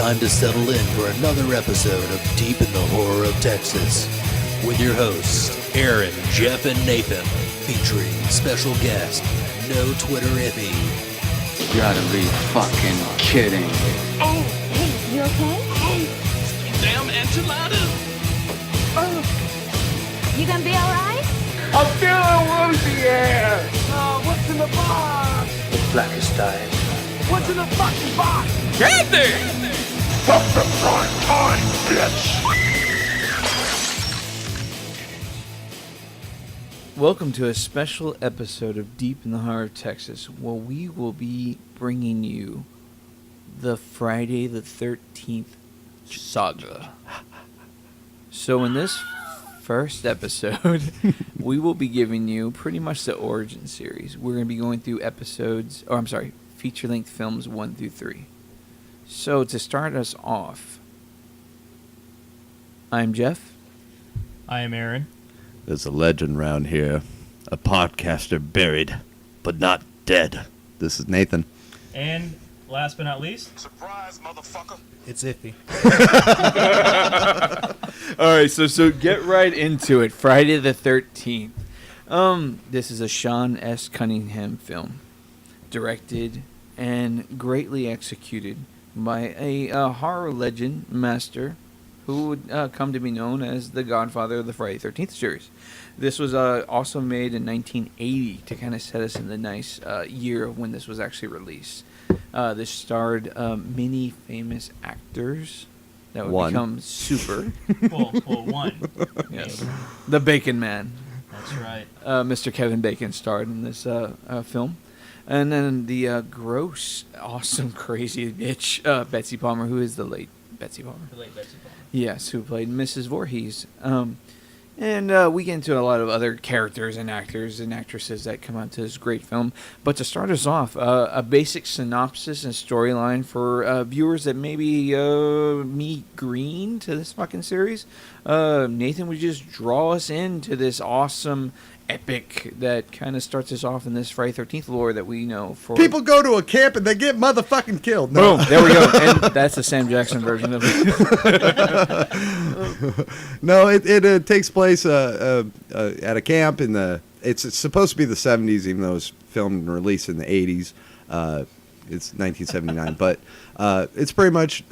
time to settle in for another episode of Deep in the Horror of Texas with your hosts, Aaron, Jeff, and Nathan, featuring special guest, No Twitter Ippy. You gotta be fucking kidding. Hey, you okay? Damn enchiladas! Oh, you gonna be alright? I'm feeling woozy here. What's in the box? The blackest eyes. What's in the fucking box? Candy! Fuck the prime time, bitch! Welcome to a special episode of Deep in the Heart of Texas, where we will be bringing you the Friday the 13th saga. So in this first episode, we will be giving you pretty much the origin series. We're going to be going through feature-length films 1 through 3. So to start us off, I'm Jeff. I am Aaron. There's a legend around here. A podcaster buried, but not dead. This is Nathan. And last but not least, Surprise, motherfucker. It's iffy. All right, so get right into it. Friday the 13th. This is a Sean S. Cunningham film, directed and greatly executed by a horror legend master who would come to be known as the godfather of the Friday the 13th series. This was also made in 1980 to kind of set us in the nice year of when this was actually released. This starred many famous actors that would become super. well, one. Yes. The Bacon Man. That's right. Mr. Kevin Bacon starred in this film. And then the gross, awesome, crazy bitch, Betsy Palmer, who is the late Betsy Palmer. The late Betsy Palmer. Yes, who played Mrs. Voorhees. And we get into a lot of other characters and actors and actresses that come out to this great film. But to start us off, a basic synopsis and storyline for viewers that maybe meet green to this fucking series. Nathan would just draw us into this awesome epic that kind of starts us off in this Friday 13th lore that we know for. People go to a camp and they get motherfucking killed. No. Boom, there we go. And that's the Sam Jackson version of it. No, it takes place at a camp in the. It's supposed to be the 70s, even though it was filmed and released in the 80s. It's 1979, but it's pretty much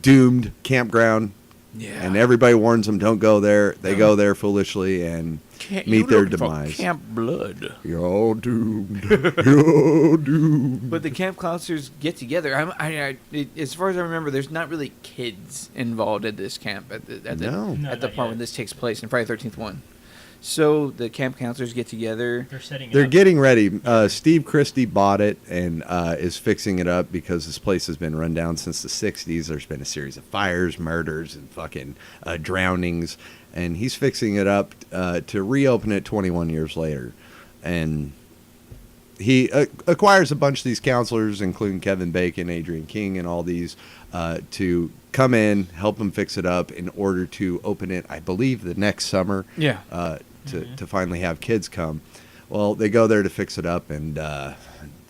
doomed campground. Yeah. And everybody warns them, don't go there. They go there foolishly and meet their demise. Camp Blood. You're all doomed. You're all doomed. But the camp counselors get together. As far as I remember, there's not really kids involved at this camp at the part where this takes place in Friday the 13th 1. So the camp counselors get together. They're getting ready. Steve Christie bought it and is fixing it up because this place has been run down since the 60s. There's been a series of fires, murders, and fucking drownings. And he's fixing it up to reopen it 21 years later. And he acquires a bunch of these counselors, including Kevin Bacon, Adrian King, and all these, to come in, help him fix it up in order to open it, I believe, the next summer. Yeah. To finally have kids come. Well, they go there to fix it up, and it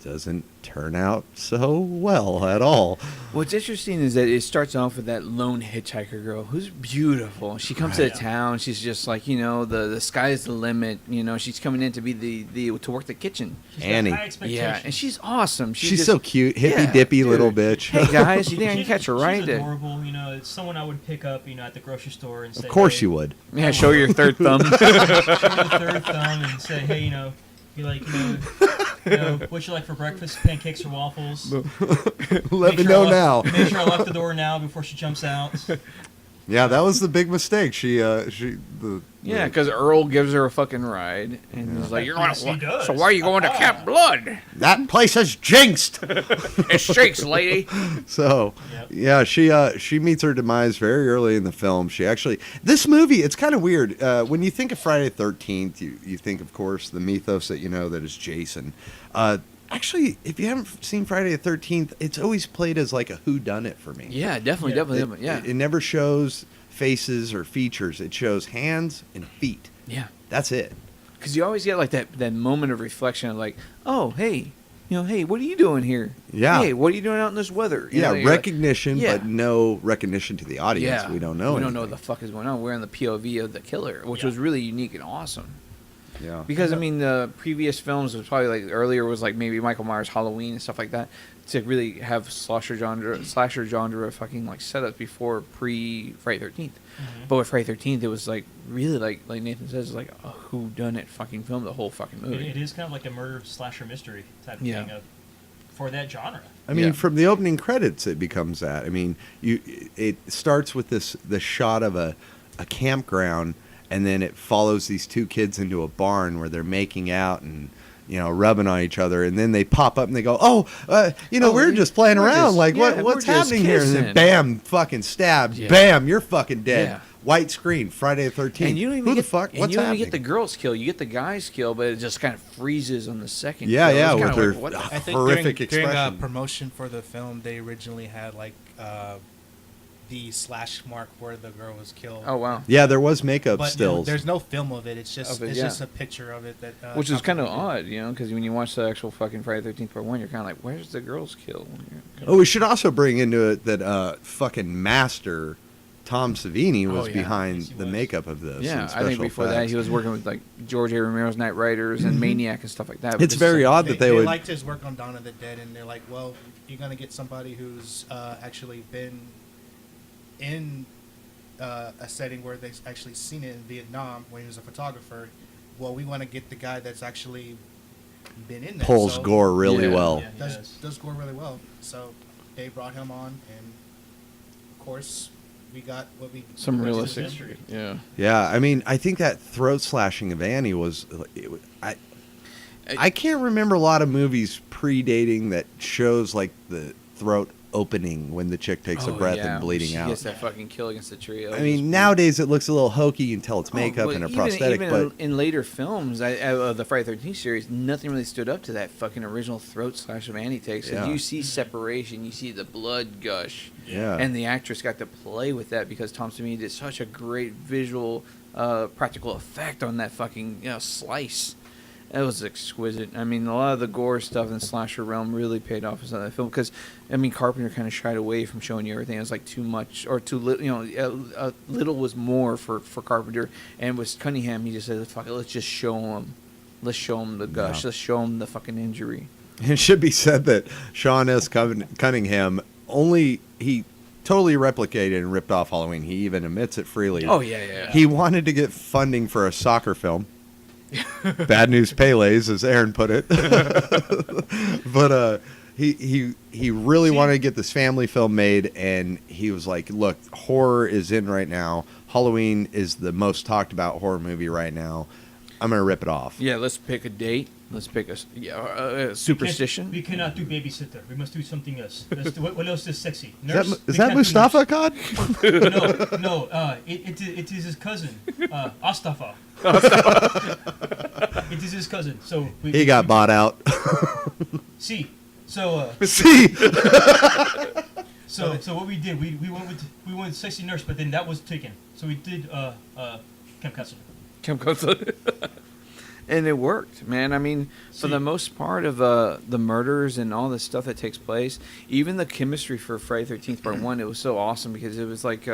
doesn't turn out so well at all. What's interesting is that it starts off with that lone hitchhiker girl who's beautiful. She comes to the town. She's just like, the sky's the limit. She's coming in to be the to work the kitchen. Annie. Yeah, and she's awesome. She's so cute, hippy dippy little bitch. Hey guys, you think I can catch her right? She's adorable. It's someone I would pick up, at the grocery store and say. Of course hey, you would. Yeah, show your third thumb. Show the third thumb and say, hey, be like, what you like for breakfast? Pancakes or waffles? Let me know now. Make sure I lock the door now before she jumps out. Yeah, that was the big mistake. Because Earl gives her a fucking ride, and he's like, does. So why are you going to Camp Blood? That place is jinxed. It shakes, lady. So, yeah, she meets her demise very early in the film. This movie, it's kind of weird. When you think of Friday the 13th, you think, of course, the mythos that that is Jason. Actually, if you haven't seen Friday the 13th, it's always played as like a whodunit for me. Yeah, definitely. It never shows faces or features. It shows hands and feet. Yeah. That's it. Because you always get like that moment of reflection of like, oh, hey, hey, what are you doing here? Yeah. Hey, what are you doing out in this weather? You Yeah, know, you're like, recognition, yeah. but no recognition to the audience. Yeah. We don't know. We don't know what anything. the fuck is going on. We're in the POV of the killer, which was really unique and awesome. Yeah. Because I mean, the previous films was probably like earlier was like maybe Michael Myers Halloween and stuff like that to really have slasher genre fucking like setups before pre Friday 13th. But with Friday 13th, it was like really like Nathan says, like a whodunit fucking film, the whole fucking movie. It is kind of like a murder slasher mystery type of Yeah. thing for that genre. I mean, Yeah. from the opening credits, it becomes that. I mean, it starts with the shot of a campground, and then it follows these two kids into a barn where they're making out and rubbing on each other, and then they pop up and they go, we're just playing we're around. just- like, yeah, what's we're just happening here? And then kissing. bam, fucking stabbed. Yeah. Bam, you're fucking dead. Yeah. White screen, Friday the 13th. And you don't even Who get the fuck? and What's you don't happening? even get the girls kill. You get the guys kill, but it just kind of freezes on the second. Yeah, kill. yeah, It's with kinda their like, what the I think horrific during expression. promotion for the film, they originally had like the slash mark where the girl was killed. Oh wow. Yeah, there was makeup But stills. there's no film of it. It's just Of it, it's yeah. just a picture of it that. Which is kind of company odd, because when you watch the actual fucking Friday 13th Part 1, you're kind of like, where's the girls kill? Oh, we should also bring into it that fucking master Tom Savini was Oh, yeah. behind Yes, he the was. makeup of this. Yeah, and I think special before that effects. he was working with like George A. Romero's Night Riders and Maniac and stuff like that. but It's this very is, odd They, that they they would. liked his work on Dawn of the Dead, and they're like, well, you're gonna get somebody who's actually been in a setting where they've actually seen it in Vietnam when he was a photographer. Well, we want to get the guy that's actually been in there. Pulls so gore really Yeah. well. Yeah, he Does does. does gore really well. So they brought him on, and of course we got what we some what we realistic. history. Yeah. Yeah, I mean, I think that throat slashing of Annie was. I can't remember a lot of movies predating that shows like the throat opening when the chick takes a Oh, breath yeah, and bleeding she out. gets that fucking kill against the tree. I mean, nowadays it looks a little hokey. You can tell it's makeup but and a prosthetic, even but in later films of the Friday 13th series, nothing really stood up to that fucking original throat slash of Annie takes. 'Cause Yeah. you see separation, you see the blood gush, yeah, and the actress got to play with that because Tom Savini did such a great visual, practical effect on that fucking slice. It was exquisite. I mean, a lot of the gore stuff in the slasher realm really paid off in that film because, I mean, Carpenter kind of shied away from showing you everything. It was like too much or too little. Little was more for Carpenter, and with Cunningham, he just said, "Fuck it, let's just show him. Let's show him the gush. Yeah. Let's show him the fucking injury." it should be said that Sean S. Cunningham he totally replicated and ripped off Halloween. He even admits it freely. Oh yeah. He wanted to get funding for a soccer film. Bad News Pele's, as Aaron put it. But he really wanted to get this family film made, and he was like, "Look, horror is in right now. Halloween is the most talked about horror movie right now. I'm gonna rip it off." Yeah, let's pick a date. Let's pick a superstition. We cannot do babysitter. We must do something else. What else is sexy? Is Nurse? that, We is that can't do Mustafa nurse. Cod? No. It is his cousin, Astafa. It is his cousin. So He got bought out. See, so See, so what we did, we went with sexy nurse, but then that was taken. So we did Camp Castle. Kim Coates. And it worked, man. I mean, for the most part of the murders and all the stuff that takes place, even the chemistry for Friday 13th Part 1, it was so awesome because it was like,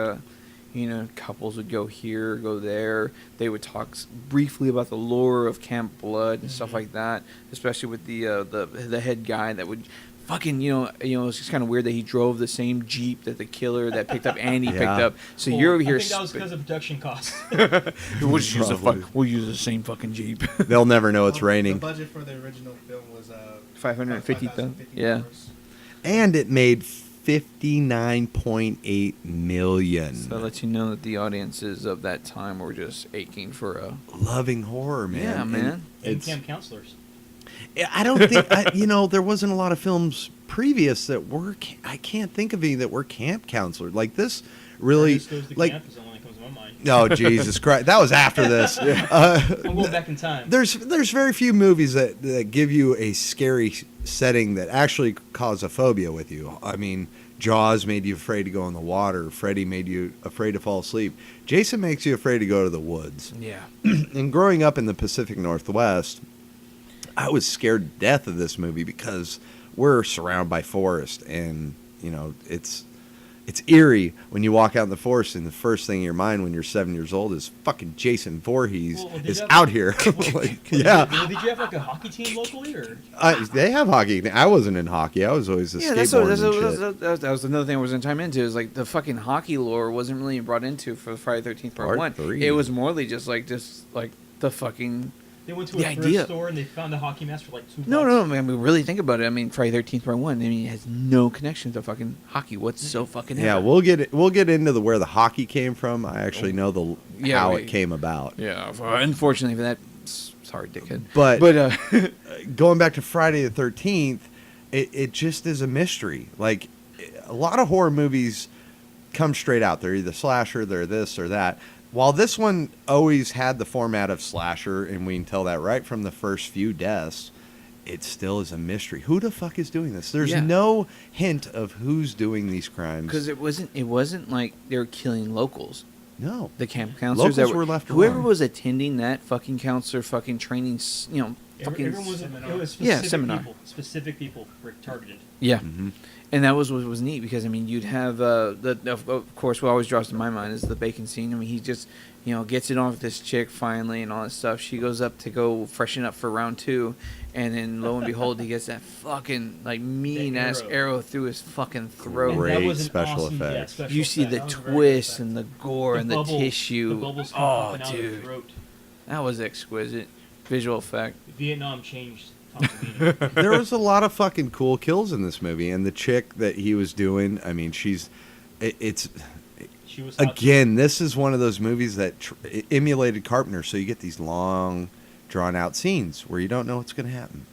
couples would go here, go there. They would talk briefly about the lore of Camp Blood and stuff like that, especially with the head guy that would fucking, it's just kind of weird that he drove the same Jeep that the killer that picked up Andy picked Yeah. up. So you're over I here. think that was because of production costs. We'll just use Probably. we'll use the same fucking Jeep. they'll never know it's The raining. budget for the original film was $550,000. $5,050. Yeah. And it made $59.8 million. So that lets you know that the audiences of that time were just aching for a. Loving horror, man. Yeah, And man. And it's- camp counselors. I don't think there wasn't a lot of films previous that were. I can't think of any that were camp counselor like this. Really, Ernest Goes to like Camp is the one that comes to my mind. oh Jesus Christ, that was after this. I'm going back in time. There's very few movies that give you a scary setting that actually cause a phobia with you. I mean, Jaws made you afraid to go in the water. Freddy made you afraid to fall asleep. Jason makes you afraid to go to the woods. Yeah. And growing up in the Pacific Northwest, I was scared to death of this movie because we're surrounded by forest, and it's eerie when you walk out in the forest, and the first thing in your mind when you're 7 years old is fucking Jason Voorhees is out here. Yeah. Did you have like a hockey team locally, or? They have hockey. I wasn't in hockey. I was always a skateboarder and shit. That was another thing I was going to chime into. Is like the fucking hockey lore wasn't really brought into for Friday the 13th Part 1. 3. It was morely just like the fucking. They went to the a thrift idea. store and they found a hockey mask for like $2. No. I mean, really think about it. I mean, Friday the 13th Part 1. I mean, it has no connection to fucking hockey. What's so fucking? Yeah, we'll get into where the hockey came from. I actually know how it came about. Yeah, unfortunately for that, sorry, dickhead. But going back to Friday the 13th, it just is a mystery. Like, a lot of horror movies come straight out. They're either slasher, they're this or that. While this one always had the format of slasher, and we can tell that right from the first few deaths, it still is a mystery. Who the fuck is doing this? There's no hint of who's doing these crimes. Because it wasn't like they were killing locals. No. The camp counselors Locals were left whoever alone. was attending that fucking counselor fucking training, fucking Everyone was, it was specific Yeah, seminar. people. Specific people were targeted. yeah. Mm-hmm. And that was what was neat because I mean you'd have of course what always draws to my mind is the bacon scene. I mean he just gets it on with this chick finally and all that stuff. She goes up to go freshen up for round 2, and then lo and behold he gets that fucking like mean ass arrow through his fucking throat. Great And that was an special awesome, effects. special You see effect. the That was a very good twist effect. and the gore and the bubble- tissue. The bubbles come Oh, popping out of the dude, throat. that was exquisite visual effect. Vietnam changed Tom's meaning. There was a lot of fucking cool kills in this movie, and the chick that he was doing, I mean, it's She was hot. again, this is one of those movies that emulated Carpenter, so you get these long, drawn-out scenes where you don't know what's going to happen.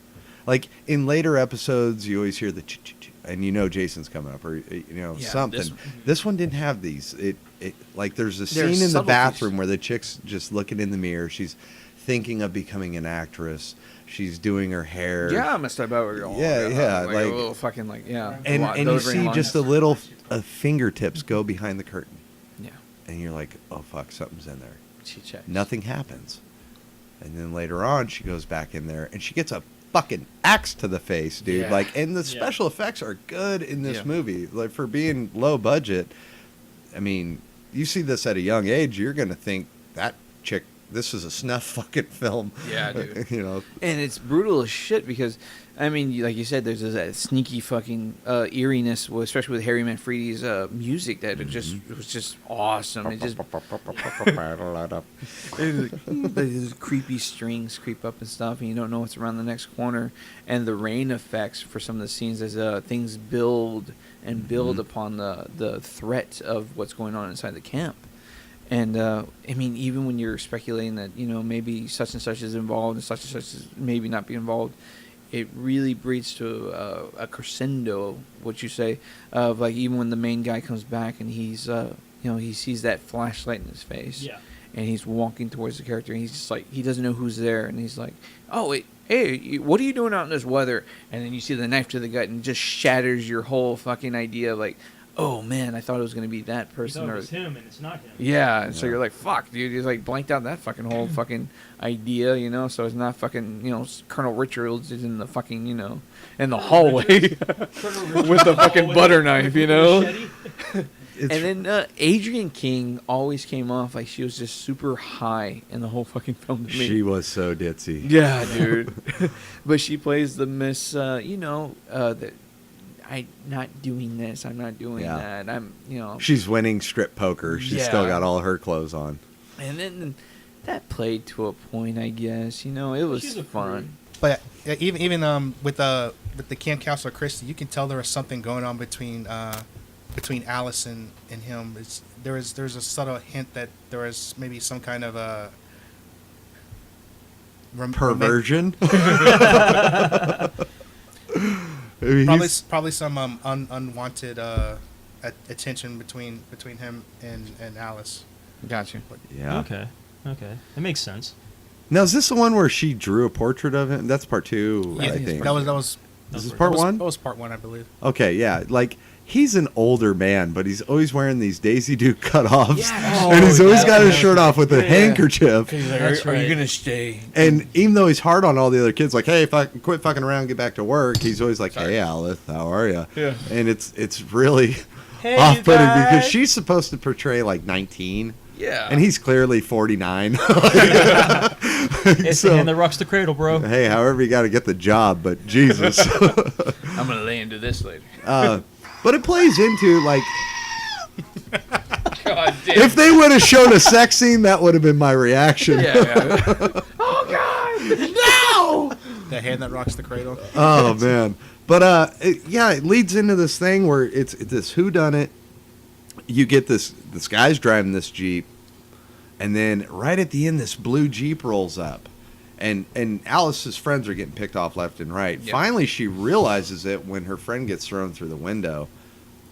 Like, in later episodes, you always hear the ch-ch-ch, and Jason's coming up, or, something. This one didn't have these. It like, there's a There's scene in the subtleties. bathroom where the chick's just looking in the mirror. She's thinking of becoming an actress. She's doing her hair. Yeah, I messed up about it. Yeah, like a little fucking And you delivering see lines. just a little fingertips go behind the curtain. Yeah, And you're like, oh, fuck, something's in there. she checks. Nothing happens. And then later on, she goes back in there, and she gets a fucking axe to the face, dude. Yeah. Like, and the special effects are good in this Yeah. movie. Like, for being low budget, I mean, you see this at a young age, you're going to think that chick, this is a snuff fucking film. Yeah, dude. And it's brutal as shit because, I mean, like you said, there's that sneaky fucking eeriness, especially with Harry Manfredi's music that it just it was just awesome. It just these creepy strings creep up and stuff, and you don't know what's around the next corner. And the rain effects for some of the scenes as things build and build upon the threat of what's going on inside the camp. And I mean, even when you're speculating that maybe such and such is involved and such is maybe not be involved, it really breeds to a crescendo. What you say of like even when the main guy comes back and he's he sees that flashlight in his face, Yeah. and he's walking towards the character and he's just like he doesn't know who's there and he's like, oh wait, hey, what are you doing out in this weather? And then you see the knife to the gut and it just shatters your whole fucking idea of like, oh man, I thought it was gonna be that You person thought it or was him, and it's not him. yeah, and so you're like, fuck, dude, he's like blanked out that fucking whole fucking idea, so it's not fucking, Colonel Richards is in the fucking, in the hallway with the fucking butter knife, And then Adrienne King always came off like she was just super high in the whole fucking film to me. she was so ditzy. Yeah, dude. But she plays the Miss, I'm not doing this. I'm not doing Yeah. that. I'm. She's winning strip poker. She's still got all her clothes on. And then that played to a point, I guess. It was She's a fun. But even with the camp counselor Christy, you can tell there was something going on between Allison and him. There's a subtle hint that there was maybe some kind of a Perversion. probably some unwanted attention between him and Alice. Gotcha. Yeah. Okay. That makes sense. Now, is this the one where she drew a portrait of him? That's part 2, Yeah, I I think it's think. That was Is this part 1? That was part 1, I believe. Okay, yeah. Like, he's an older man, but he's always wearing these Daisy Duke cutoffs, Yeah. and he's Oh, always yeah. got his shirt off with a Yeah. handkerchief. Are you gonna stay? And even though he's hard on all the other kids, like, hey, quit fucking around, get back to work, he's always like, hey, Alice, how are you? Yeah. And it's really Hey, off-putting you guys. because she's supposed to portray like 19. Yeah. And he's clearly 49. It's So- the hand that rocks the cradle, bro. Hey, however you got to get the job, but Jesus. I'm gonna lay into this later. But it plays into like God damn. if they would have shown a sex scene, that would have been my reaction. Yeah. The hand that rocks the cradle. Oh man. But it leads into this thing where it's this whodunit. You get this guy's driving this Jeep, and then right at the end, this blue Jeep rolls up, and Alice's friends are getting picked off left and right. Yep. Finally, she realizes it when her friend gets thrown through the window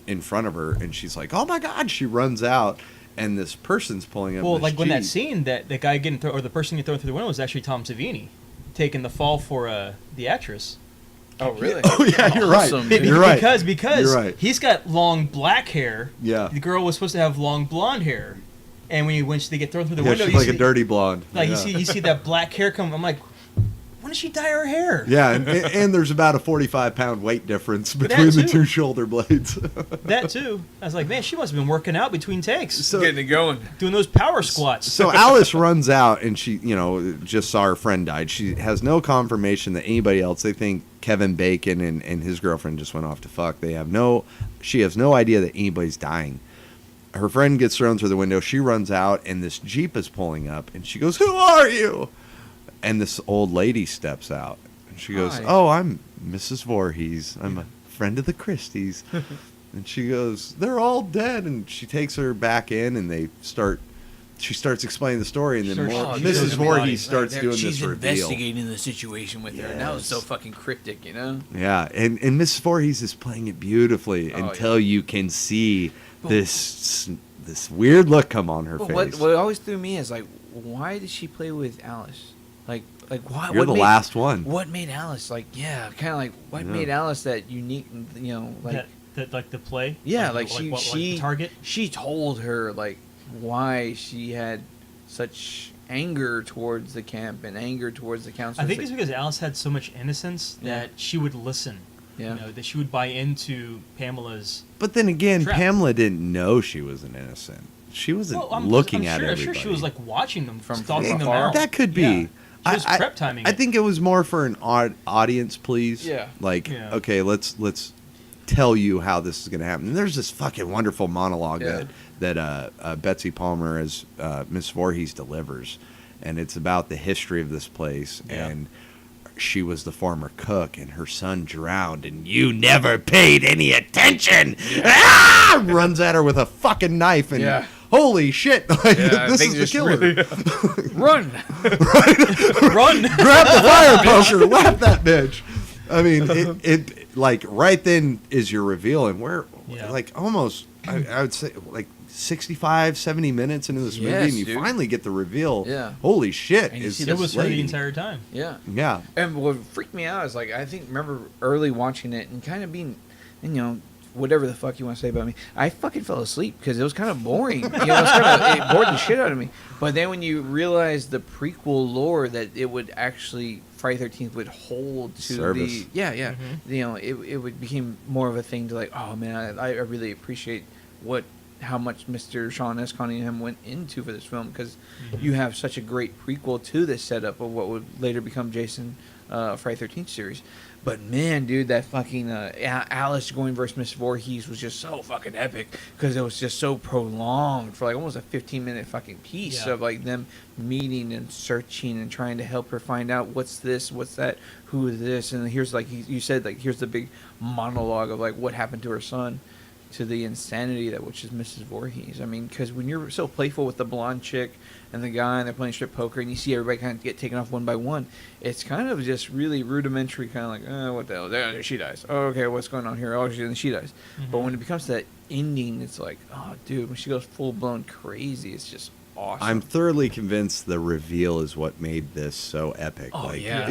in front of her, and she's like, "Oh my God!" She runs out, and this person's pulling up. Well, this like when that Jeep. scene that the guy getting thrown, or the person getting thrown through the window was actually Tom Savini, taking the fall for the actress. Oh really? Oh yeah, you're right. Awesome, Be- dude. You're right. Because You're right. he's got long black hair. Yeah. The girl was supposed to have long blonde hair, and when they get thrown through the Yeah, window, she's you like see, a dirty blonde. like yeah. you see that black hair come. I'm like, when did she dye her hair? Yeah, and there's about a 45-pound weight difference between the too. two shoulder blades. That too. I was like, man, she must have been working out between takes, So, Getting it going. doing those power squats. so Alice runs out, and she, just saw her friend died. She has no confirmation that anybody else. They think Kevin Bacon and his girlfriend just went off to fuck. She has no idea that anybody's dying. Her friend gets thrown through the window. She runs out, and this Jeep is pulling up, and she goes, "Who are you?" And this old lady steps out, and she goes, Hi. "Oh, I'm Mrs. Voorhees. I'm a friend of the Christies." And she goes, "They're all dead." And she takes her back in, and she starts explaining the story, and then Starts- Mrs. shows Voorhees everybody. starts doing She's this reveal. investigating the situation with her, and that was Yes. so fucking cryptic, you know? Yeah, and Mrs. Voorhees is playing it beautifully Oh, until you can see this weird look come on her But face. what always threw me is like, why did she play with Alice? Like why? You're what the made- last one. What made Alice kind of like what Yeah. made Alice that unique? Like that like the play. yeah, like she what, like the target. She told her like why she had such anger towards the camp and anger towards the council. I think it's because Alice had so much innocence that she would listen. Yeah. You know, that she would buy into Pamela's. But then again, Trap. Pamela didn't know she was an innocent. She wasn't Well, I'm looking I'm at sure, everybody. I'm sure she was like watching them, From stalking them afar. out. That could be. Yeah. She was prep timing I it. think it was more for an audience please. Yeah. Like, Yeah. okay, let's tell you how this is going to happen. And there's this fucking wonderful monologue Yeah. that Betsy Palmer as Miss Voorhees delivers, and it's about the history of this place. Yeah. And she was the former cook, and her son drowned, and you never paid any attention. Ah! Runs at her with a fucking knife, and Yeah. holy shit, like, this is the killer. run. Run! Grab the fire poker, whap that bitch. I mean, it like right then is your reveal, and we're Yeah. like almost, I would say like 65, 70 minutes into this movie, Yes, and you dude. finally get the reveal. Yeah. Holy shit! And you is see It this was for the lady. entire time. Yeah. Yeah. And what freaked me out is like I think remember early watching it and kind of being, whatever the fuck you want to say about me. I fucking fell asleep because it was kind of boring. It bored the shit out of me. But then when you realize the prequel lore that it would actually Friday 13th would hold to Service. the it would became more of a thing to like, oh man, I really appreciate how much Mr. Sean S. Cunningham went into for this film because you have such a great prequel to this setup of what would later become Jason Friday 13th series. But man, dude, that fucking Alice going versus Miss Voorhees was just so fucking epic because it was just so prolonged for like almost a 15-minute fucking piece Yeah. of like them meeting and searching and trying to help her find out what's this, what's that, who is this, and here's like you said like here's the big monologue of like what happened to her son, to the insanity that which is Mrs. Voorhees. I mean, because when you're so playful with the blonde chick and the guy and they're playing strip poker and you see everybody kind of get taken off one by one, it's kind of just really rudimentary, kind of like, what the hell? There she dies. Oh, okay, what's going on here? Oh, she dies. But when it becomes to that ending, it's like, oh, dude, when she goes full blown crazy, it's just awesome. I'm thoroughly convinced the reveal is what made this so epic. Oh, like, yeah.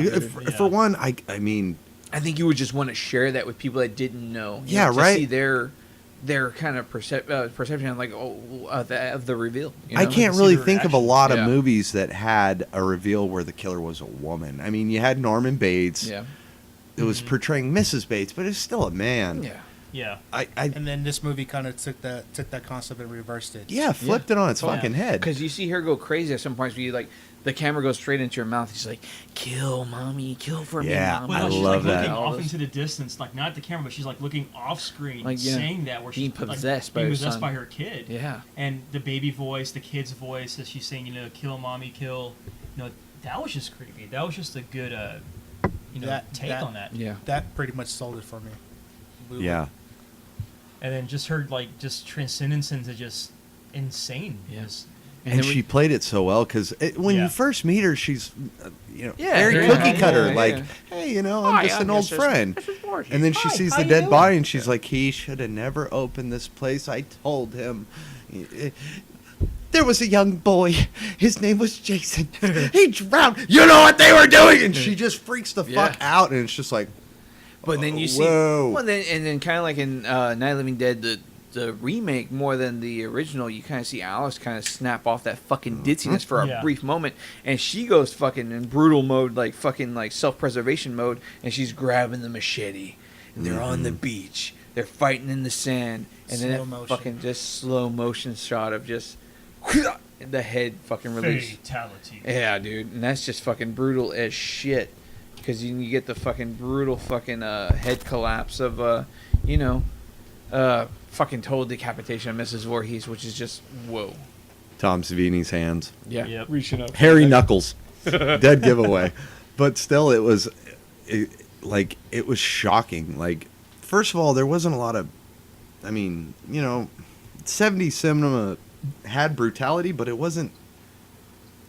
For one, I mean, I think you would just want to share that with people that didn't know. Yeah, just right. See their their kind of perception of like of the reveal. You know? I can't see really the think of a reaction. lot of Yeah. movies that had a reveal where the killer was a woman. I mean, you had Norman Bates. Yeah. It was portraying Mrs. Bates, but it's still a man. Yeah. Yeah. And then this movie kind of took that concept and reversed it. Yeah, flipped it on its Yeah. fucking head. Because you see her go crazy at some points where you like the camera goes straight into your mouth. She's like, "Kill, mommy, kill for Yeah, me, Well, mommy." I she's love like that. looking All off this- into the distance, like not at the camera, but she's like looking off screen, Like, yeah, saying that where being she's possessed by being her possessed son. by her kid. Yeah. And the baby voice, the kid's voice, as she's saying, kill mommy, kill. That was just creepy. That was just a good, take on that. Yeah. That pretty much sold it for me. Yeah. And then just her just transcendence into just insane. Yeah. Just- And then she played it so well because when Yeah. you first meet her, she's, Yeah, very very cookie nice. cutter. Yeah, like, yeah. hey, I'm Hi, just I'm an old Mrs. friend. Voorhees. And then she Hi, sees how the you dead doing? body and she's like, he should have never opened this place. I told him. There was a young boy. His name was Jason. He drowned. You know what they were doing? And she just freaks the fuck Yeah. out. And it's just like, But then you see, whoa. well, then kind of like in Night of the Living Dead, the remake more than the original, you kind of see Alice kind of snap off that fucking ditziness for a Yeah. brief moment, and she goes fucking in brutal mode, like fucking like self-preservation mode, and she's grabbing the machete, and they're on the beach, they're fighting in the sand, and then Slow that motion. fucking just slow motion shot of just the head fucking release. Fatality. Yeah, dude, and that's just fucking brutal as shit. Because you get the fucking brutal fucking head collapse of, fucking total decapitation of Mrs. Voorhees, which is just, whoa. Tom Savini's hands. Yeah, Yep. reaching up. Hairy Knuckles. Dead giveaway. But still, it was shocking. Like, first of all, there wasn't a lot of, 70s cinema had brutality, but it wasn't,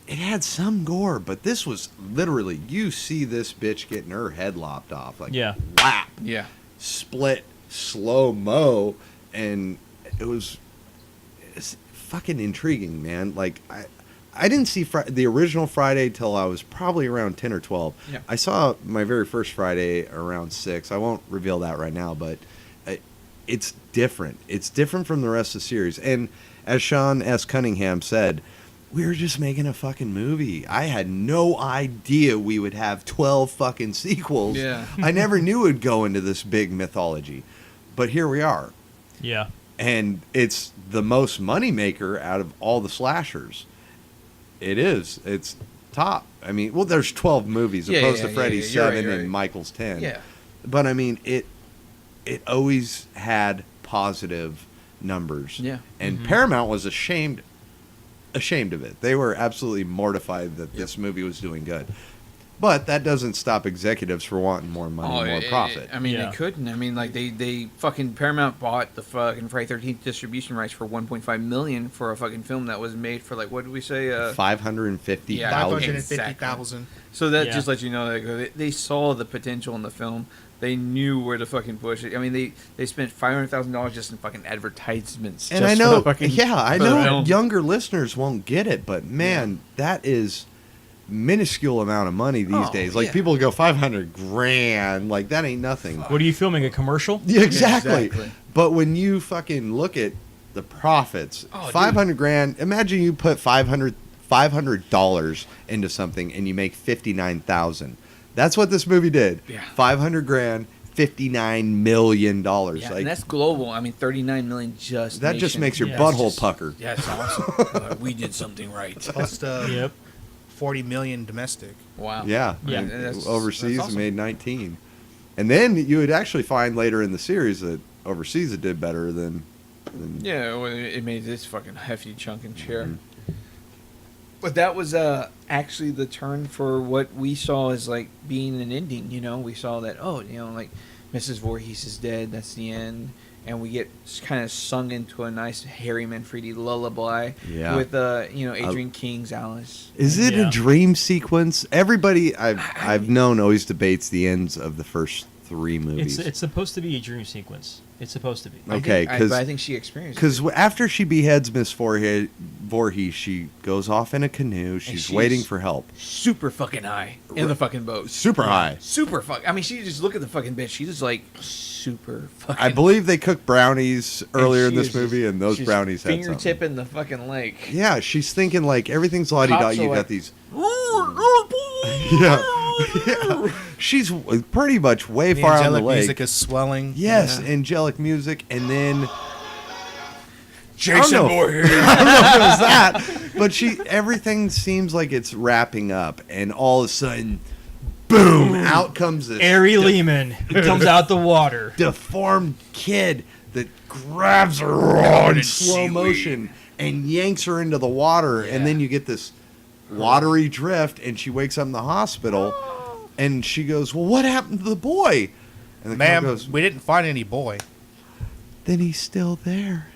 it had some gore, but this was literally, you see this bitch getting her head lopped off. Like, Yeah. whap, Yeah. split, slow-mo, and it's fucking intriguing, man. Like, I didn't see the original Friday till I was probably around 10 or 12. Yeah. I saw my very first Friday around 6. I won't reveal that right now, but it's different. It's different from the rest of the series. And as Sean S. Cunningham said, we were just making a fucking movie. I had no idea we would have 12 fucking sequels. Yeah. I never knew it would go into this big mythology. But here we are. Yeah. And it's the most moneymaker out of all the slashers. It is. It's top. I mean, well, there's 12 movies Yeah, opposed yeah, to yeah, Freddy's yeah. You're 7 right, you're and right. Michael's 10. Yeah. But I mean, it always had positive numbers. Yeah. And Paramount was ashamed of it. They were absolutely mortified that this movie was doing good. But that doesn't stop executives from wanting more money, more profit. I mean, Yeah. they couldn't. I mean, like, they fucking Paramount bought the fucking Friday 13th distribution rights for $1.5 million for a fucking film that was made for, like, what did we say? 550,000. Yeah, 550,000. So that Yeah. just lets you know that they saw the potential in the film. They knew where to fucking push it. I mean, they spent $500,000 just in fucking advertisements. And just I for know, the fucking, I for the know film. younger listeners won't get it, but man, that is minuscule amount of money these Oh, days. Like yeah. people go 500 grand, like that ain't nothing. What are you filming? A commercial? Yeah, exactly. Exactly. But when you fucking look at the profits, Oh, dude. 500 grand. Imagine you put $500 into something and you make 59,000. That's what this movie did. Yeah. 500 grand, $59 million. Yeah, Like and that's global. I mean, 39 million just that just nation. makes your Yeah. butthole Just- pucker. Yeah, it's awesome. We did something right. Plus the Yep. 40 million domestic. Wow. Yeah, Yeah. and That's- overseas that's awesome. it made 19, and then you would actually find later in the series that overseas it did better than Yeah, well, it made this fucking hefty chunk and share. Mhm. But that was actually the turn for what we saw as like being an ending. You know, we saw that like Mrs. Voorhees is dead. That's the end, and we get kind of sung into a nice Harry Manfredi lullaby Yeah. with Adrian King's Alice. Is it Yeah. a dream sequence? Everybody I've known always debates the ends of the first 3 movies. It's supposed to be a dream sequence. It's supposed to be. Okay, but I think she experienced it. Because after she beheads Miss Voorhees, she goes off in a canoe. She's waiting for help. Super fucking high in the fucking boat. Super high. Super fuck. I mean, she just look at the fucking bitch. She's just like super fucking. I believe they cooked brownies earlier in she this is movie, just- and those she's brownies had something. fingertipping the fucking lake. Yeah, she's thinking like everything's la-di-da. Cops are You like, got these. Yeah. Yeah. She's pretty much way The far on the angelic lake. music is swelling. Yes, angelic music, and then Jason Voorhees. I don't know if it was that, but everything seems like it's wrapping up, and all of a sudden, boom! Out comes this Ari Lehman comes out the water. deformed kid that grabs her in slow motion and yanks her into the water, and then you get this watery drift, and she wakes up in the hospital, and she goes, "Well, what happened to the boy?" And the cop Ma'am, goes, we didn't find any boy. "Then he's still there."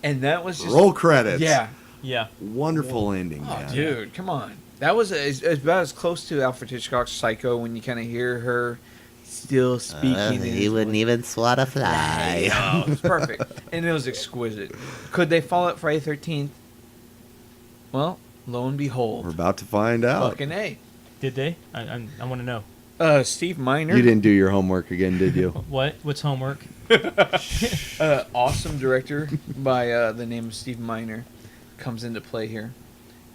And that was just Roll credits. Yeah. Yeah. Wonderful ending, Oh, man. dude, come on. That was about as close to Alfred Hitchcock's Psycho when you kind of hear her still speaking. in his voice. even swat a fly. Oh, it was perfect. And it was exquisite. Could they follow up Friday 13th? Well, lo and behold. We're about to find out. Fucking A. Did they? I want to know. Steve Miner. You didn't do your homework again, did you? What? What's homework? Awesome director by the name of Steve Miner comes into play here.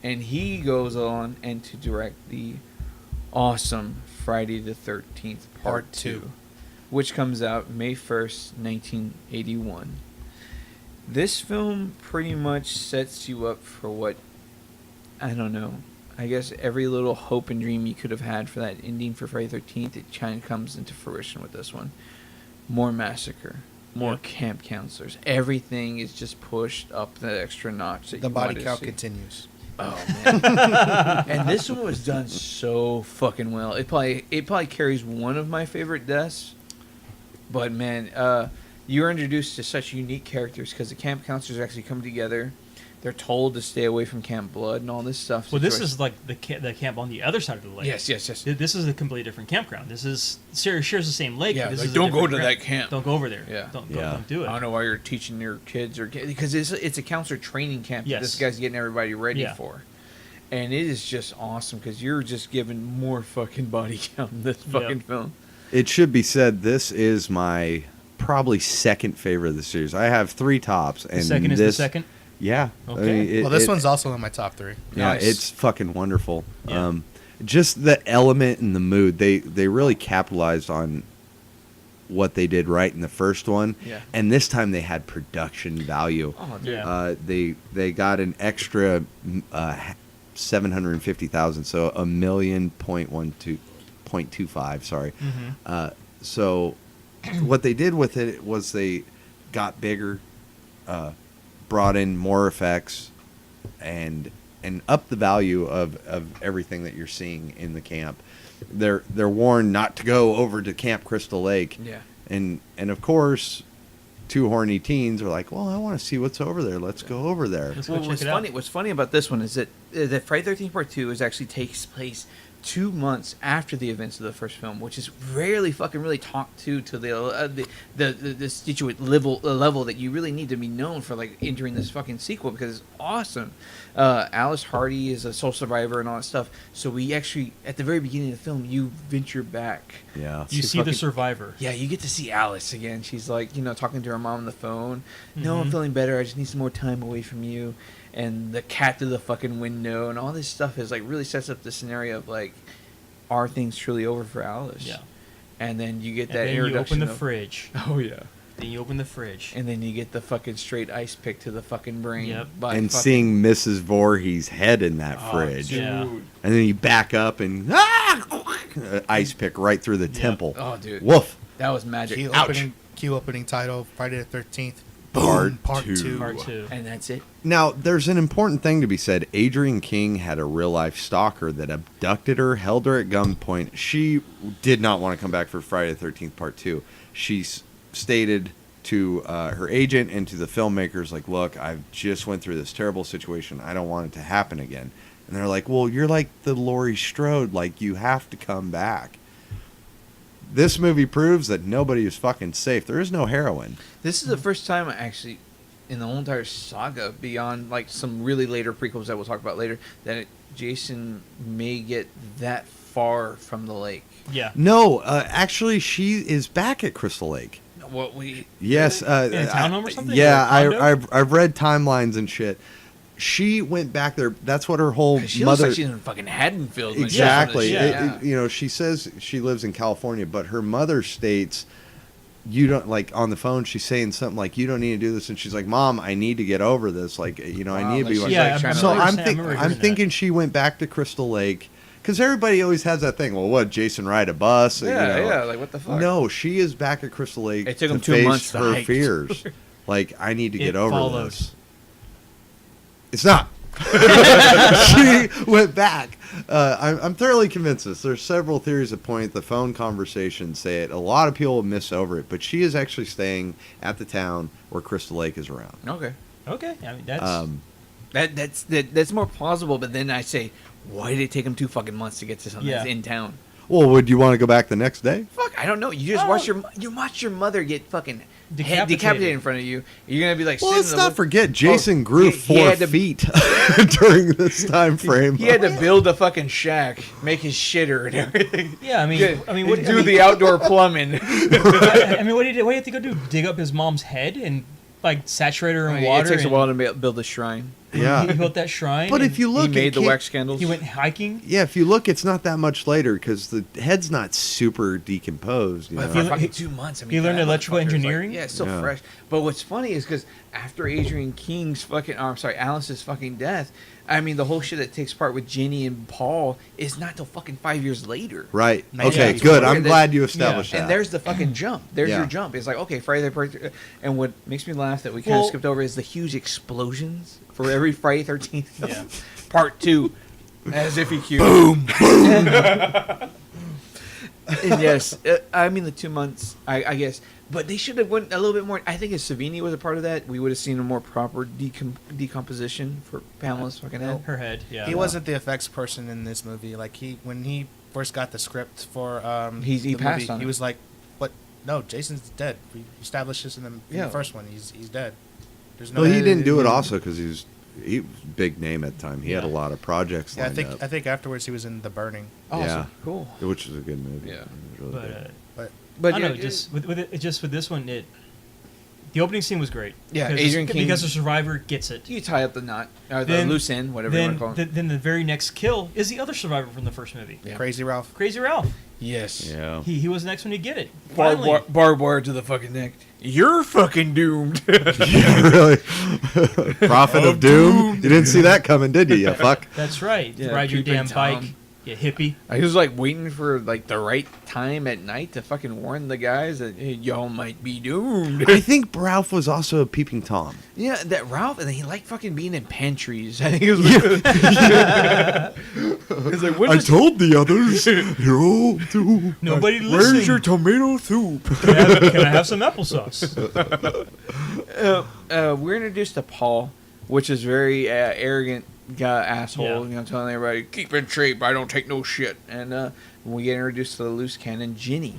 And he goes on and to direct the awesome Friday the 13th Part 2, which comes out May 1st, 1981. This film pretty much sets you up for what, I don't know, I guess every little hope and dream you could have had for that ending for Friday the 13th, it kind of comes into fruition with this one. More massacre, more camp counselors. Everything is just pushed up the extra notch. That The you body wanted to count see. continues. Oh man! And this one was done so fucking well. It probably carries one of my favorite deaths. But man, you're introduced to such unique characters because the camp counselors actually come together. They're told to stay away from Camp Blood and all this stuff. Well, this is like the camp on the other side of the lake. Yes. This is a completely different campground. This is shares the same lake. Yeah, but this like, is a don't go different to that camp. Don't go over there. Yeah. Don't do it. I don't know why you're teaching your kids because it's a counselor training camp that Yes. this guy's getting everybody ready Yeah. for. And it is just awesome because you're just giving more fucking body count in this fucking film. It should be said, this is my probably second favorite of the series. I have 3 tops, and The second is the second. Yeah. Okay. Well, this one's also in my top 3. Yeah, Nice. it's fucking wonderful. Yeah. Just the element and the mood. They really capitalized on what they did right in the first one. Yeah. And this time they had production value. Oh, dude. Yeah. They got an extra 750,000, so $1,000,000.25. Sorry. So what they did with it was they got bigger, brought in more effects, and up the value of everything that you're seeing in the camp. They're warned not to go over to Camp Crystal Lake. Yeah. And of course, 2 horny teens are like, well, I want to see what's over there. Let's go over there. Let's go Well, check what's it funny? out. What's funny about this one is that Friday the 13th Part 2 actually takes place 2 months after the events of the first film, which is rarely fucking really talked to the situate level that you really need to be known for, like entering this fucking sequel, because it's awesome. Alice Hardy is a sole survivor and all that stuff. So we actually, at the very beginning of the film, you venture back. Yeah. You see the survivor. Yeah, you get to see Alice again. She's like, talking to her mom on the phone. No, I'm feeling better. I just need some more time away from you. And the cat through the fucking window and all this stuff is like really sets up the scenario of like, are things truly over for Alice? Yeah. And then you get And that then you introduction open the of- fridge. Oh yeah. Then you open the fridge. And then you get the fucking straight ice pick to the fucking brain. Yep. by And fucking- seeing Mrs. Voorhees' head in that fridge. Yeah. And then you back up and ice pick right through the temple. Oh, dude. Woof. That was magic. Key opening title, Friday the 13th. Part Part 2. 2. Part 2. And that's it. Now, there's an important thing to be said. Adrienne King had a real-life stalker that abducted her, held her at gunpoint. She did not want to come back for Friday the 13th Part 2. She stated to her agent and to the filmmakers, like, look, I've just went through this terrible situation. I don't want it to happen again. And they're like, well, you're like the Laurie Strode. Like, you have to come back. This movie proves that nobody is fucking safe. There is no heroin. This is the first time, actually, in the whole entire saga, beyond like some really later prequels that we'll talk about later, that Jason may get that far from the lake. Yeah. No, actually, she is back at Crystal Lake. What we? Yes. In a townhome or something? Yeah, Or a condo? I've read timelines and shit. She went back there. That's what her whole She mother. looks like she's in fucking Haddonfield. when she's Exactly. doing this shit. You know, she says she lives in California, but her mother states you don't, like, on the phone. She's saying something like, "You don't need to do this," and she's like, "Mom, I need to get over this. Like, you know, Wow, I need to like be." she's, Like, Yeah, like, trying to so like- I'm remember hearing that. thinking she went back to Crystal Lake because everybody always has that thing. Well, what, Jason ride a bus? Yeah, You know. yeah. Like what the fuck? No, she is back at Crystal Lake It took to him 2 face months to her hike. fears. Like, I need to It get over followed. this. It's not. She went back. I'm thoroughly convinced this. There's several theories that point at the phone conversation say it. A lot of people will miss over it, but she is actually staying at the town where Crystal Lake is around. Okay. Okay. I mean, that's That's more plausible. But then I say, why did it take him 2 fucking months to get to something Yeah. that's in town? Well, would you want to go back the next day? Fuck, I don't know. You just watch your mother get fucking decapitated in front of you. You're gonna be like, Well, sitting let's in the not wo- forget, Jason grew he 4 had to- feet during this time frame. He had to build a fucking shack, make his shitter and everything. yeah. I mean, Yeah, what do the outdoor plumbing. I mean, what did he have to go do? Dig up his mom's head and like saturate her in water? It takes a and while to build a shrine. Yeah. He built that shrine. But and if you look, He made it the can't- wax candles. he went hiking. Yeah, if you look, it's not that much later because the head's not super decomposed. You But know? for fucking 2 months. I mean, he learned that electrical motherfucker is like- engineering? yeah, it's still Yeah. fresh. But what's funny is because after Adrian King's fucking, Alice's fucking death, I mean, the whole shit that takes part with Ginny and Paul is not till fucking 5 years later. Right. Yeah, Okay, it's good. weird I'm that- glad you established And that. there's the fucking jump. There's Yeah. your jump. It's like, okay, Friday the 13th. And what makes me laugh that we kind of Well- skipped over is the huge explosions for every Friday 13th. Yeah. Part 2. As if he cued. Boom! Boom! And yes, I mean, the 2 months, I guess. But they should have went a little bit more. I think if Savini was a part of that, we would have seen a more proper decomposition for Pamela's fucking head. Her head. Yeah. He wasn't the effects person in this movie. Like, when he first got the script for He the passed movie, on he it. was like, "What? No, Jason's dead. We established this in Yeah. the first one. He's dead. There's no." Well, he Yeah, didn't do it yeah. also because he was big name at the time. He had a Yeah. lot of projects Yeah, lined up. I think afterwards he was in The Burning. Awesome. Yeah. Cool. Which was a good movie. Yeah. It was really But good. But I don't know. yeah, Just with this one, the opening scene was great. Yeah, because Adrian King- because the survivor gets it. you tie up the knot, or the Then- loose end, whatever you want to call it. Then the very next kill is the other survivor from the first movie. Yeah. Crazy Ralph. Crazy Ralph. Yes. Yeah. He was the next one to get it. Barbed Finally. wire to the fucking neck. You're fucking doomed. Yeah, really. Prophet of Doom. You didn't see that coming, did you? You fuck. That's right. Yeah, Ride your Peeping damn bike, Tom. you hippie. I was like waiting for like the right time at night to fucking warn the guys that hey, y'all might be doomed. I think Ralph was also a peeping Tom. Yeah, that Ralph, and then he liked fucking being in pantries. I think it was. It's like, what is told the others. You're all too. Nobody listening. tomato soup? Can I have some applesauce? We're introduced to Paul, which is very arrogant guy, asshole. Yeah. You know, telling everybody keep in shape. I don't take no shit. And we get introduced to the loose cannon Ginny,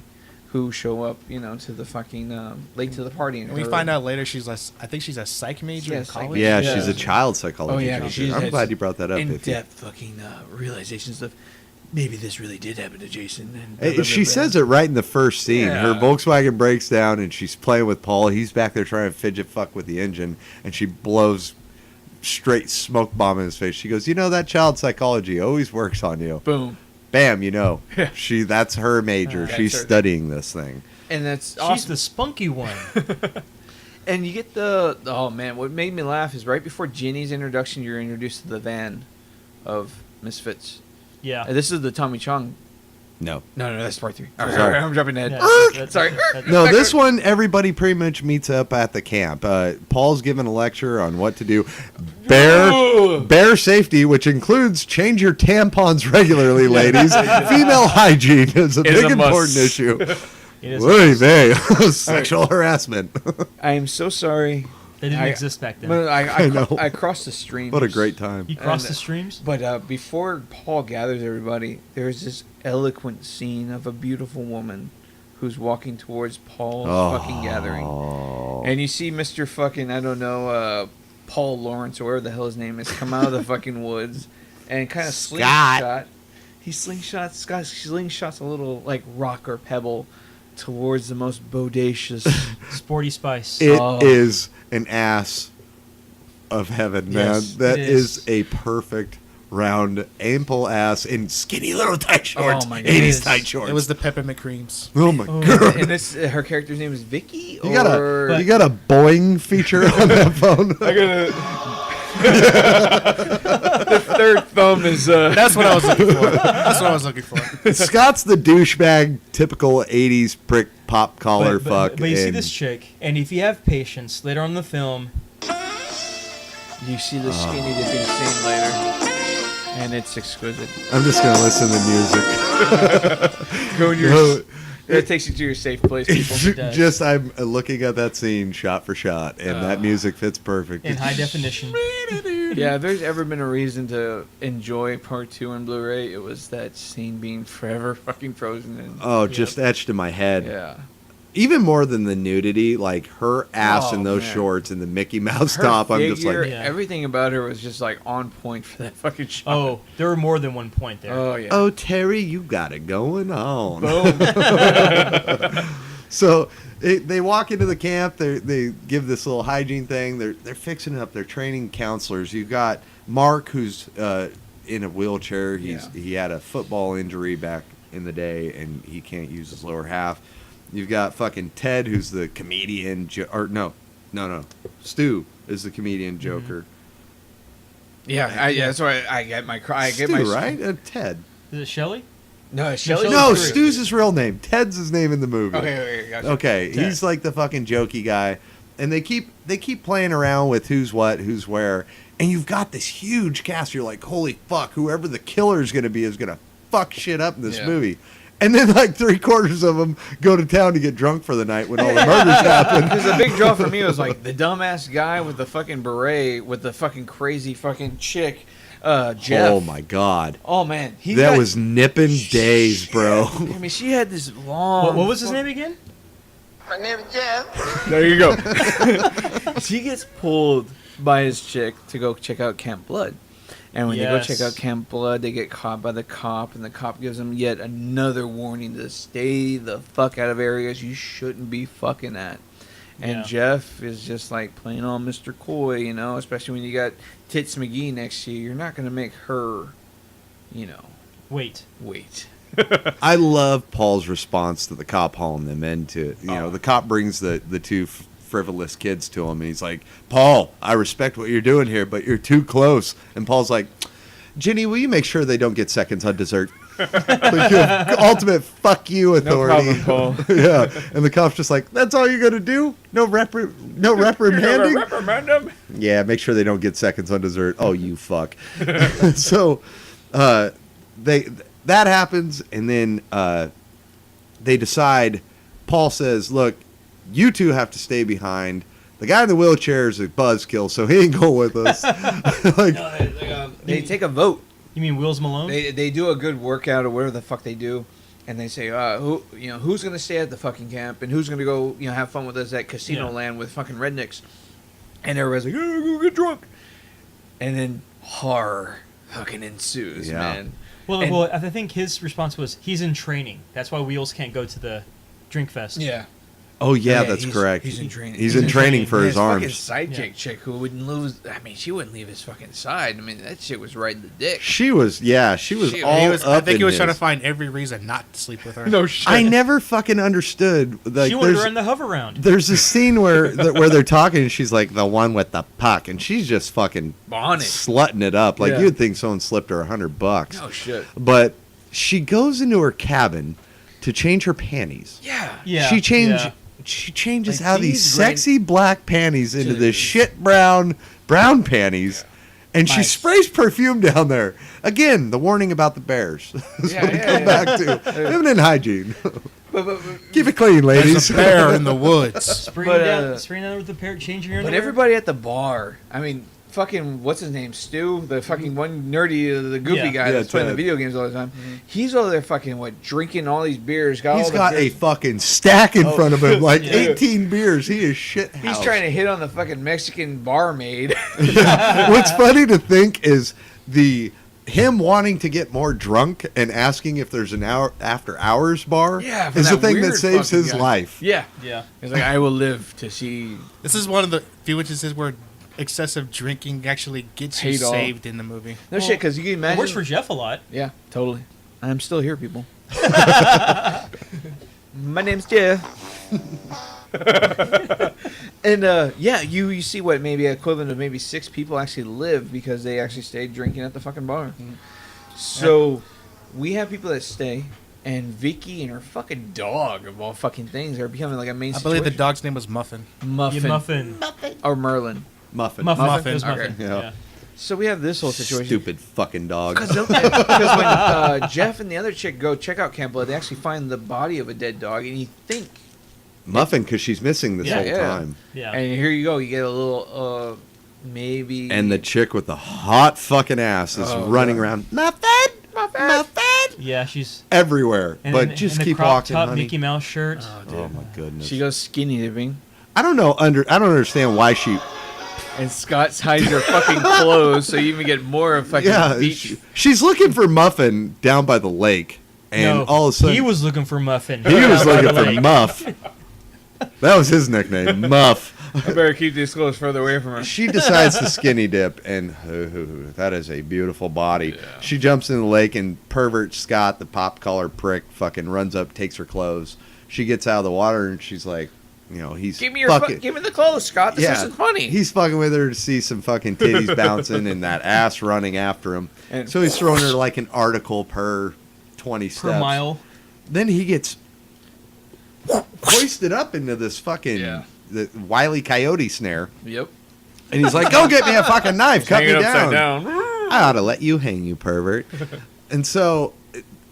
who show up, you know, to the fucking late to the party. And we find out later I think she's a psych major Yeah, in psych college. Yeah, Yeah. she's a child psychology Oh, yeah, 'cause teacher. she's I'm had glad you brought that up. in If you- depth fucking realizations of maybe this really did happen to Jason. And blah, Hey, blah, she blah, says blah. it right in the first scene. Her Yeah. Volkswagen breaks down and she's playing with Paul. He's back there trying to fidget fuck with the engine, and she blows straight smoke bomb in his face. She goes, "You know that child psychology always works on you." Boom. Bam, you know. That's her major. That's She's her- studying this thing. And that's She's awesome. the spunky one. And you get the oh man, what made me laugh is right before Ginny's introduction, you're introduced to the van of Misfits. Yeah. This is the Tommy Chong. No. No, that's part 3. All right, Sorry. I'm jumping ahead. Yeah, that's- Sorry. No, this one, everybody pretty much meets up at the camp. Paul's giving a lecture on what to do. Bear safety, which includes change your tampons regularly, ladies. Female hygiene is a It is big a must. important issue. It is Oy vey. Sexual harassment. I am so sorry That didn't exist back then. But I know. I crossed the streams. What a great time. You crossed And, the streams? But before Paul gathers everybody, there's this eloquent scene of a beautiful woman who's walking towards Paul's fucking gathering. And you see Mr. fucking, I don't know, Paul Lawrence or whatever the hell his name is, come out of the fucking woods and kind of slingshot. He slingshots a little like rock or pebble towards the most bodacious Sporty Spice. It is an ass of heaven, man. Yes, That it is is. a perfect round ample ass in skinny little tight shorts. Oh my God. 80s tight shorts. It was the peppermint creams. Oh my god. And this her character's name is Vicky. You got a Boeing feature on that phone. I got the third thumb is. That's what I was looking for. Scott's the douchebag, typical 80s prick pop collar fuck. But you see and this chick, and if you have patience, later on in the film, You see the skinny dipping scene later, and it's exquisite. I'm just gonna listen to music. Go in your. No, It takes you to your safe place, people. does. just I'm looking at that scene shot for shot, and that music fits perfect. in high definition. Yeah, if there's ever been a reason to enjoy Part 2 on Blu-ray, it was that scene being forever fucking frozen in. Oh, just etched in my head. Yeah. Even more than the nudity, like her ass Oh, in those man. shorts and the Mickey Mouse Her top. I'm just figure, like, Yeah. everything about her was just like on point for that fucking shot. Oh, there were more than one point there. Oh yeah. oh, Terry, you got it going on. Boom. So they walk into the camp. They give this little hygiene thing. They're fixing it up. They're training counselors. You've got Mark, who's in a wheelchair. He had a football injury back in the day, and he can't use his lower half. You've got fucking Ted, who's the comedian. No. Stu is the comedian Joker. Yeah, that's why I get my cry. I get Stu, my right? Ted. Is it Shelley? No, Shelley. No, Stu. Stu's his real name. Ted's his name in the movie. Okay, gotcha. Okay, Ted. he's like the fucking jokey guy, and they keep playing around with who's what, who's where, and you've got this huge cast. You're like, holy fuck, whoever the killer is gonna be is gonna fuck shit up in this Yeah. movie. And then like 3/4 of them go to town to get drunk for the night when all the murders happen. Because the big draw for me was like the dumbass guy with the fucking beret with the fucking crazy fucking chick, Jeff. Oh my god, Oh man, that was nipping days, bro. I mean, she had this long. What was his name again? My name is Jeff. There you go. She gets pulled by his chick to go check out Camp Blood. And when they go check out Camp Blood, they get caught by the cop, and the cop gives them yet another warning to stay the fuck out of areas you shouldn't be fucking at. And Yeah. Jeff is just like playing on Mr. Coy, you know, especially when you got Tits McGee next to you. You're not going to make her, you know, Wait. wait. I love Paul's response to the cop hauling them into it. You know, the cop brings the two frivolous kids to him, and he's like, Paul, I respect what you're doing here, but you're too close. And Paul's like, Ginny, will you make sure they don't get seconds on dessert? Like, you have ultimate fuck you authority. No problem, Paul. Yeah. And the cop's just like, that's all you're going to do? No reprimanding? Reprimand them. Yeah, make sure they don't get seconds on dessert. Oh, you fuck. So that happens, and then they decide. Paul says, look, you two have to stay behind. The guy in the wheelchair is a buzzkill, so he ain't going with us. Like, They take a vote. You mean Wills Malone? They do a good workout or whatever the fuck they do, and they say, who's gonna stay at the fucking camp and who's gonna go, have fun with us at Casino Land with fucking rednecks, and everybody's like, go get drunk, and then horror fucking ensues, Yeah. man. Well, I think his response was he's in training. That's why Wheels can't go to the drink fest. Yeah. oh, yeah, that's correct. He's in training. He's in training for his arms. Fucking side Yeah. chick who wouldn't lose. I mean, she wouldn't leave his fucking side. I mean, that shit was right in the dick. She was all I up think in he was trying to his. find every reason not to sleep with her. No shit. I never fucking understood. Like, She wanted there's- her in the hover round. There's a scene where they're talking, and she's like, the one with the puck, and she's just fucking On it. slutting it up. Like, Yeah. you'd think someone slipped her $100. No shit. But she goes into her cabin to change her panties. Yeah. Yeah. She yeah. changes Like, out these these great- sexy black panties into Dude. this shit brown panties. And she Nice. sprays perfume down there. Again, the warning about the bears. That's Yeah, what we yeah, come yeah. back to. Feminine hygiene. But Keep it clean, ladies. There's a bear in the woods. Spraying down with the parrot, changing your But underwear. everybody at the bar, I mean, fucking, what's his name? Stu? The fucking one nerdy, the goofy Yeah. guy that's playing the Ted. video games all the time. He's over there fucking, drinking all these beers. He's got a fucking stack in front of him, like Yeah. 18 beers. He is shit. He's trying to hit on the fucking Mexican barmaid. What's funny to think is him wanting to get more drunk and asking if there's an after hours bar Yeah, for is the that thing that weird saves fucking his guy. life. Yeah. Yeah. He's like, I will live to see. This is one of the few instances where excessive drinking actually gets you Paid off. saved in the movie. No shit, because you can It imagine. works for Jeff a lot. Yeah, totally. I'm still here, people. My name's Jeff. And yeah, you see what maybe equivalent of maybe 6 people actually live because they actually stayed drinking at the fucking bar. So we have people that stay, and Vicky and her fucking dog of all fucking things are becoming like a main. I believe the situation. dog's name was Muffin. Muffin. Yeah, Muffin. Or Merlin. Muffin. Muffin. It was Okay. Muffin. Yeah. Yeah. So we have this whole situation. Stupid fucking dog. Because when Jeff and the other chick go check out Camp Blood, they actually find the body of a dead dog, and you think, Muffin, because she's missing this Yeah. whole Yeah. time. Yeah. and here you go, you get a little, maybe. And the chick with the hot fucking ass is Oh, running God. around, Muffin, Muffin, Yeah, she's everywhere. and But in, just in keep the crop walking, top honey. Mickey Mouse shirt. Oh my goodness. She goes skinny dipping, I don't know. I don't understand why she. and Scott hides her fucking clothes, so you even get more of fucking Yeah, beach. she's looking for Muffin down by the lake, and No, all of a sudden he was looking for Muffin. he was By the looking for lake. Muff. That was his nickname, Muff. I better keep these clothes further away from her. She decides to skinny dip, and that is a beautiful body. She jumps in the lake, and pervert Scott, the pop collar prick, fucking runs up, takes her clothes. She gets out of the water, and she's like, he's Give me your fucking. give me the clothes, Scott. This isn't funny. He's fucking with her to see some fucking titties bouncing and that ass running after him. And- So he's throwing her like an article per 20 steps. Per mile. Then he gets hoisted up into this fucking the Wile E. Coyote snare. Yep. And he's like, go get me a fucking knife. Cut Hang me it upside down. down. I ought to let you hang, you pervert. And so,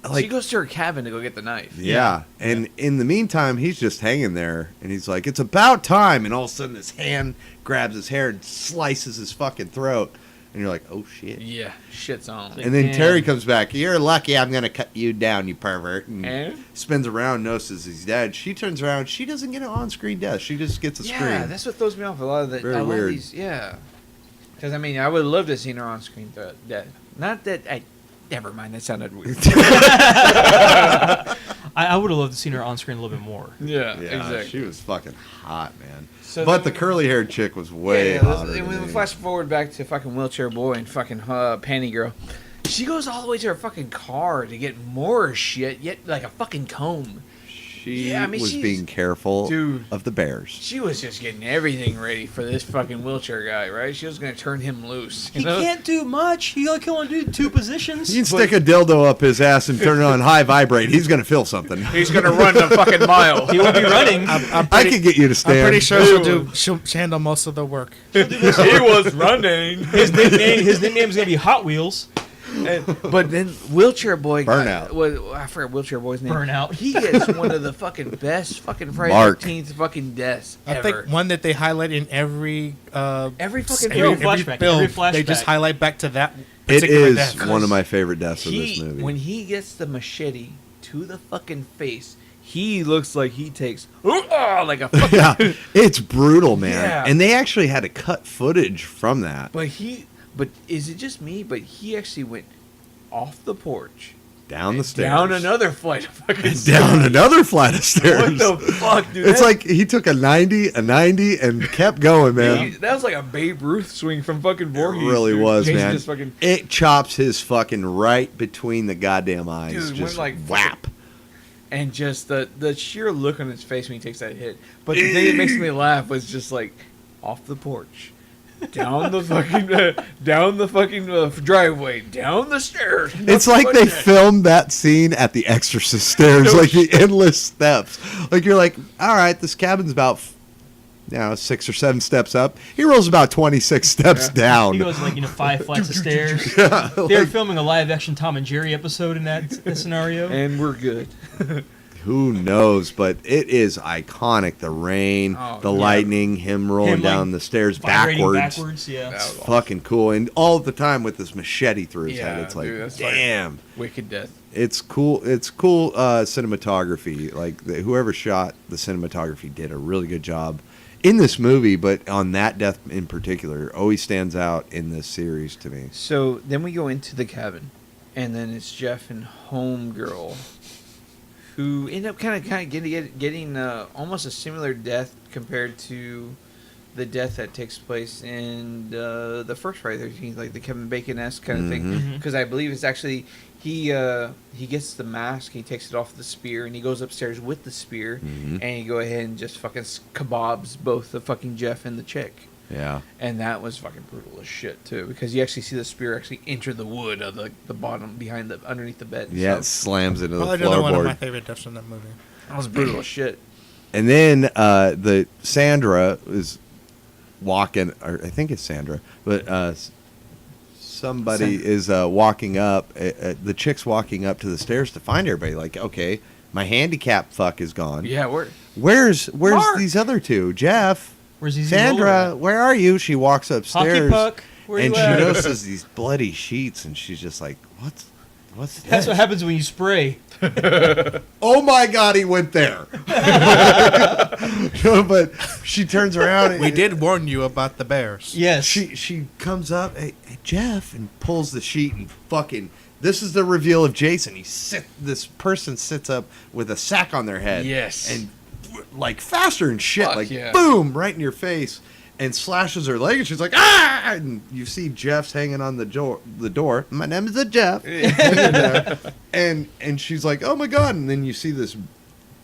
like, She goes to her cabin to go get the knife. yeah. And in the meantime, he's just hanging there. And he's like, it's about time. And all of a sudden, his hand grabs his hair and slices his fucking throat. And you're like, oh, shit. Yeah, shit's on. And then Damn. Terry comes back. You're lucky I'm going to cut you down, you pervert. And And? spins around, notices he's dead. She turns around. She doesn't get an on-screen death. She just gets a Yeah, scream. that's what throws me off a lot of the. Very I love weird. These, yeah. Because I mean, I would love to have seen her on screen dead. Not that I. Never mind. That sounded weird. I would have loved to seen her on screen a little bit more. yeah, Yeah, exactly. she was fucking hot, man. So But the then- curly-haired chick was way yeah, hotter. and than when we me. flash forward back to fucking wheelchair boy and fucking panty girl, she goes all the way to her fucking car to get more shit, yet like a fucking comb. She Yeah, I mean, was she's- being careful Dude. of the bears. She was just getting everything ready for this fucking wheelchair guy, right? She was gonna turn him loose. He can't do much. He only can only do 2 positions. You can stick a dildo up his ass and turn it on high vibrate. He's gonna feel something. He's gonna run a fucking mile. He won't be running. I could get you to I'm stand. pretty sure she'll handle most of the work. He was running. His nickname is gonna be Hot Wheels. But then wheelchair boy Burnout. I forgot wheelchair boy's name. Burnout. He gets one of the fucking best fucking Friday Mark. 13th fucking deaths I ever. think one that they highlight in every Every fucking Every film. flashback, film, every flashback. they just highlight back to that It particular is death. one of my favorite deaths of this He movie. when he gets the machete to the fucking face, he looks like he takes like a fucking yeah, it's brutal, man. Yeah. And they actually had to cut footage from that. But is it just me? But he actually went off the porch, Down the stairs. down another flight of fucking Down another flight of stairs. What the fuck, dude? It's That- like he took a 90, and kept going, man. That was like a Babe Ruth swing from fucking It Voorhees. really dude. was, Changing man. his fucking- It chops his fucking right between the goddamn eyes. Dude, went just like whap. And just the sheer look on his face when he takes that hit. But the thing that makes me laugh was just like off the porch, down the fucking driveway, down the stairs. It's like they filmed that scene at the Exorcist stairs, like the endless steps. Like you're like, all right, this cabin's about 6 or 7 steps up. He rolls about 26 steps down. He goes like 5 flights of stairs. Yeah, They were like- filming a live action Tom and Jerry episode in that scenario. And we're good. Who knows? But it is iconic. The rain, the lightning, him rolling down the stairs backwards. Yeah. It's fucking cool. And all the time with this machete through his head. It's like, dude, that's damn. Like wicked death. It's cool. It's cool cinematography. Like whoever shot the cinematography did a really good job in this movie, but on that death in particular, always stands out in this series to me. So then we go into the cabin, and then it's Jeff and Homegirl, who end up kind of getting almost a similar death compared to the death that takes place in the first Friday the 13th, like the Kevin Bacon-esque kind of thing. Because I believe it's actually he gets the mask, he takes it off the spear, and he goes upstairs with the spear, and he go ahead and just fucking kebabs both the fucking Jeff and the chick. Yeah. And that was fucking brutal as shit too, because you actually see the spear actually enter the wood of the bottom underneath the bed. Yeah, it slams into the another one of my floorboard. favorite deaths in that movie. That was brutal as shit. And then the Sandra is walking, or I think it's Sandra, but somebody is walking up. The chick's walking up to the stairs to find everybody. Like, okay, my handicap fuck is gone. Yeah, where's Mark? these other two? Jeff, Where's Easy Sandra, Roller? where are you? She walks upstairs, Hockey puck. Where and you she at? notices these bloody sheets, and she's just like, what's this? That's what happens when you spray. Oh my God, he went there. No, but she turns around. And We did warn you about the bears. Yes. She comes up, hey, Jeff, and pulls the sheet and fucking. This is the reveal of Jason. This person sits up with a sack on their head. Yes. And like faster and shit, Fuck like yeah. boom, right in your face, and slashes her leg, and she's like, ah! And you see Jeff's hanging on the door. My name is Jeff. and she's like, oh my God! And then you see this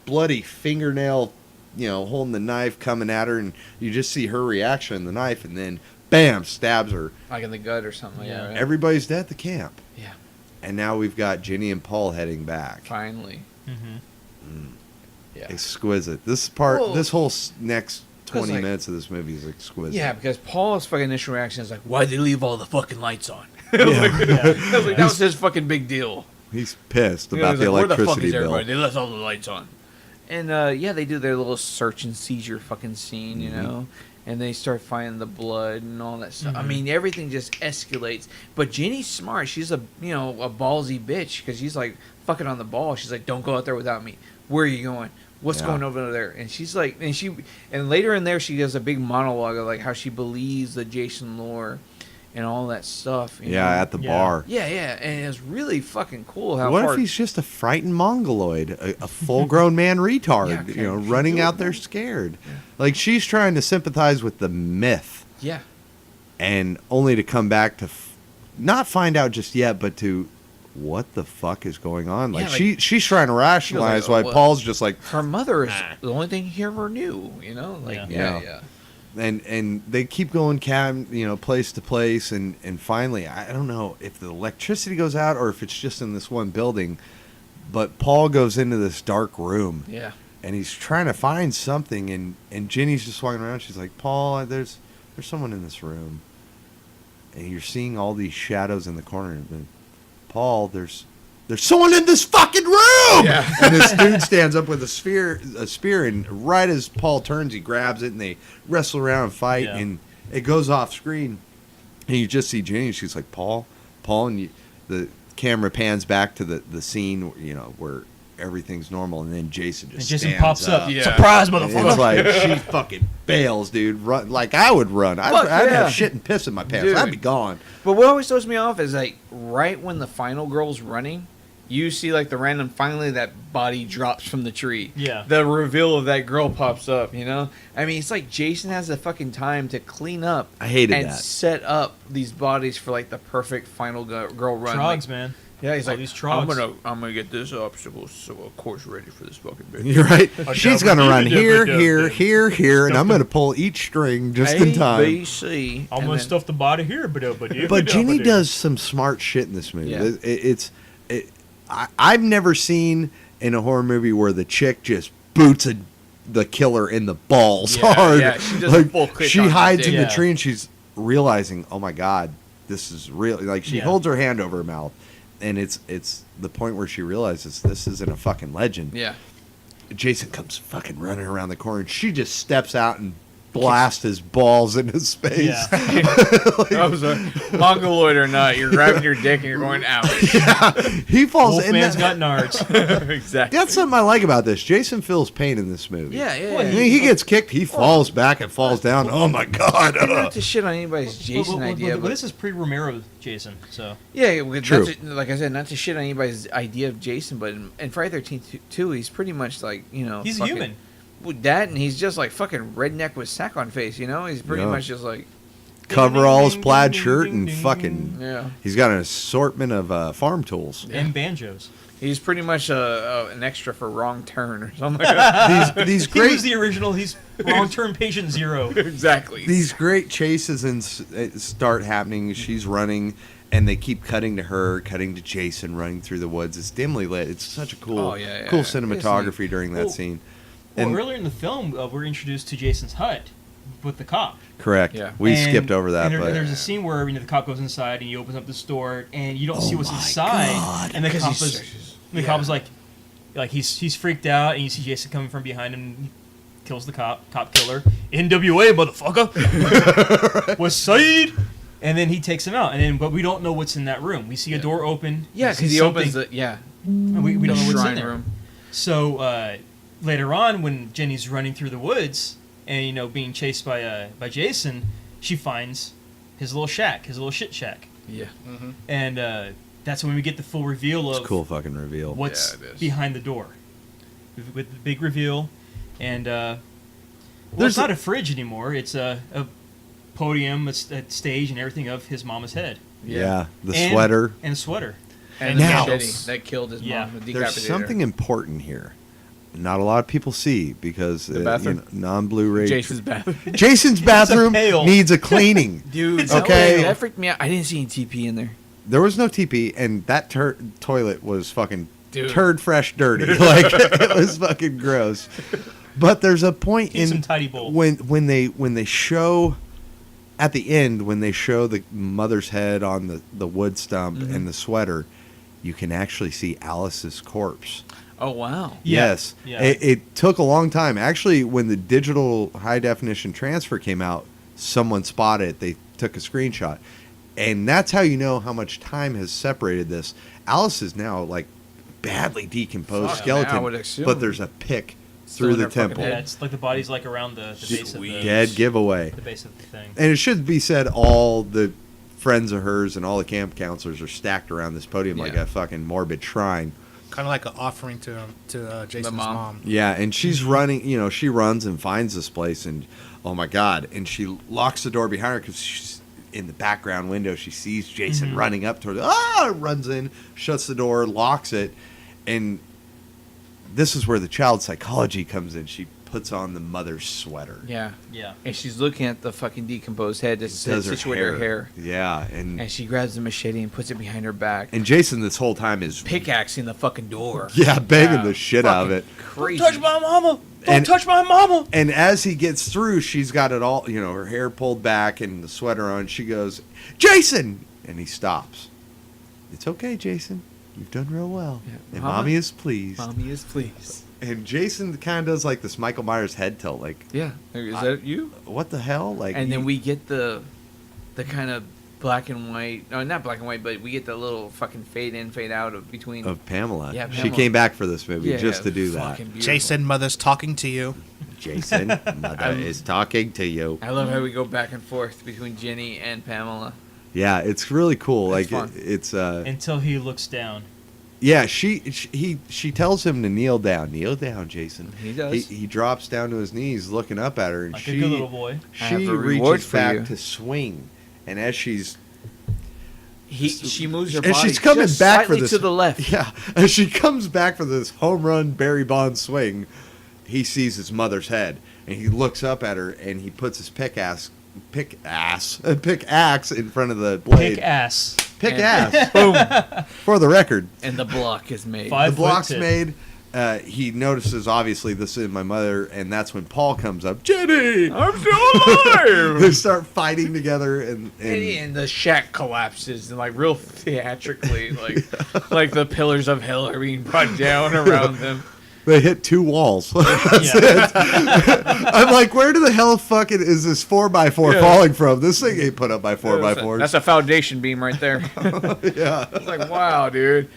bloody fingernail, holding the knife coming at her, and you just see her reaction, the knife, and then bam, stabs her. Like in the gut or something like that, right? Everybody's dead at the camp. Yeah. And now we've got Ginny and Paul heading back. Finally. Yeah. Exquisite. This whole next 20 like- minutes of this movie is exquisite. Yeah, because Paul's fucking initial reaction is like, why'd they leave all the fucking lights on? Yeah. That was his fucking big deal. He's pissed He about was the like, where the fuck electricity is bill. everybody? They left all the lights on. And they do their little search and seizure fucking scene, you know? And they start finding the blood and all that stuff. I mean, everything just escalates. But Ginny's smart. She's a ballsy bitch because she's like fucking on the ball. She's like, don't go out there without me. Where are you going? What's going over there? And she's like, and later in there, she does a big monologue of like how she believes the Jason lore and all that stuff. You know? At the bar. Yeah, and it's really fucking cool how What hard. if he's just a frightened mongoloid, a full-grown man retard, Yeah, running out there scared? Yeah. Like, she's trying to sympathize with the myth. Yeah. And only to come back to not find out just yet, but to what the fuck is going on? Like, she's trying to rationalize why Paul's just like, her mother is the only thing he ever knew, Like, yeah. And they keep going place to place, and finally, I don't know if the electricity goes out or if it's just in this one building, but Paul goes into this dark room. Yeah. And he's trying to find something, and Ginny's just walking around. She's like, Paul, there's someone in this room. And you're seeing all these shadows in the corner. And Paul, there's someone in this fucking room! Yeah. And this dude stands up with a spear, and right as Paul turns, he grabs it, and they wrestle around and fight, and it goes off screen. And you just see Ginny, she's like, Paul, and the camera pans back to the scene, where everything's normal, and then Jason stands pops up. Yeah. Surprise, And motherfucker! it's like she fucking bails, dude. Run like I would run. I'd have shit and piss in my pants. Dude. I'd be gone. But what always throws me off is like right when the final girl's running, you see like the random finally that body drops from the tree. Yeah. The reveal of that girl pops up, I mean, it's like Jason has the fucking time to clean up I hated and that. set up these bodies for like the perfect final girl run. Trogs, Like, man. yeah, he's All like, these trogs. I'm gonna get this obstacle so of course ready for this fucking bitch. You're right. She's gonna run here, and I'm gonna pull each string just in time. A, B, C. I'm and gonna then- stuff the body here, But Ginny does some smart shit in this movie. Yeah. I've never seen in a horror movie where the chick just boots the killer in the balls hard. Yeah, she does a full kick she on the hides dick. in the Yeah. tree, and she's realizing, oh my God, this is real. Like, she holds her hand over her mouth, and it's the point where she realizes this isn't a fucking legend. Yeah. Jason comes fucking running around the corner. And she just steps out and blasts his balls into space. Yeah. I was mongoloid or not, you're grabbing your dick and you're going out. He falls in. Wolfman's got nards. Exactly. That's something I like about this. Jason feels pain in this movie. Yeah, yeah. I mean, he gets kicked, he falls back and falls down. Oh my god! Not to shit on anybody's Jason idea, but this is pre-Romero Jason, so yeah, True. like I said, not to shit on anybody's idea of Jason, but in Friday 13th 2, he's pretty much like, he's fucking, human. With that, and he's just like fucking redneck with sack on face, He's pretty much just like, Coveralls, plaid shirt, and fucking. yeah. He's got an assortment of farm tools. And banjos. He's pretty much an extra for Wrong Turn or something like that. These He great was the original. He's wrong-turn patient 0. Exactly. these great chases and start happening. She's running, and they keep cutting to her, cutting to Jason running through the woods. It's dimly lit. It's such a cool, cool cinematography during that scene. Well, earlier in the film, we're introduced to Jason's hut with the cop. Correct. Yeah. We skipped over that, and but there's a scene where the cop goes inside and he opens up the store and you don't see what's inside, and the cop is like he's freaked out, and you see Jason coming from behind him, kills the cop killer, NWA motherfucker, West Side, and then he takes him out, but we don't know what's in that room. We see a door open. Yeah, because he opens it. Yeah. And we don't know what's in shrine there. room. So later on, when Jenny's running through the woods and being chased by Jason, she finds his little shack, his little shit shack. Yeah. Mm-hmm. And that's when we get the full reveal of it's a cool fucking reveal. what's Yeah, it is. behind the door, with the big reveal. And There's it's not a fridge anymore. It's a podium, a stage, and everything of his mama's head. Yeah, the And- sweater. and sweater. And Now- the machete that killed his Yeah. mom. The There's decapitated her. something important here. Not a lot of people see because bathroom? non-Blu-ray. Jason's bathroom. Jason's bathroom pail. needs a cleaning. Dude, Okay. that freaked me out. I didn't see any TP in there. There was no TP, and that toilet was fucking Dude. turd fresh dirty. Like it was fucking gross. But there's a point Need some in tidy bowl. when they show at the end when they show the mother's head on the wood stump and the sweater, you can actually see Alice's corpse. Oh, wow. Yeah. Yes. Yeah. It took a long time. Actually, when the digital high definition transfer came out, someone spotted it. They took a screenshot. And that's how you know how much time has separated this. Alice is now like badly decomposed Fuck, skeleton, I would assume. but there's a pick Still through in the her fucking temple. head. Yeah, it's like the body's like around the base of the Dead giveaway. the base of the thing. And it should be said, all the friends of hers and all the camp counselors are stacked around this podium like Yeah. a fucking morbid shrine. Kind of like an offering to Jason's mom. mom. Yeah, and she's running, she runs and finds this place, and oh my God, and she locks the door behind her because she's in the background window. She sees Jason running up toward her, runs in, shuts the door, locks it, and this is where the child psychology comes in. She puts on the mother's sweater. Yeah. Yeah. And she's looking at the fucking decomposed head to Does situate her hair. Yeah, And she grabs the machete and puts it behind her back. and Jason this whole time is Pickaxing the fucking door. yeah, banging Yeah. the shit out of it. Crazy. Don't touch my mama! Don't And- touch my mama! And as he gets through, she's got it all, her hair pulled back and the sweater on. She goes, "Jason!" And he stops. "It's okay, Jason. You've done real well. Yeah. And Mama- Mommy is pleased." Mommy is pleased. And Jason kind of does like this Michael Myers head tilt, like, Yeah. Is that you? what the hell? Like, And then we get the kind of black and white. No, not black and white, but we get the little fucking fade in, fade out of between. of Pamela. Yeah, She Pamela. came back for this movie Yeah, just yeah, to do that. fucking beautiful. Jason, mother's talking to you. Jason, mother is talking to you. I love how we go back and forth between Jenny and Pamela. Yeah, it's really cool. It's Like fun. it's Until he looks down. yeah. She tells him to kneel down. Kneel down, Jason. He does. He drops down to his knees, looking up at her, and Like she a good little boy. I have she a reward reaches for back you. to swing, and as she's She moves her and body she's coming just back for slightly this to the left. Yeah, as she comes back for this home run Barry Bonds swing, he sees his mother's head, and he looks up at her, and he puts his pickaxe in front of the blade. Kick ass. Pick And- ass. Boom. For the record, And the block is made. Five- the block's 5'10". made. He notices, obviously, this is my mother, and that's when Paul comes up. Jenny! I'm still alive! They start fighting together, and And the shack collapses and like real theatrically, like the pillars of hell are being brought down around them. They hit 2 walls. That's Yeah. it. I'm like, where the hell fucking is this 4x4 falling from? This thing ain't put up by 4x4s. That's a foundation beam right there. Yeah. It's like, wow, dude.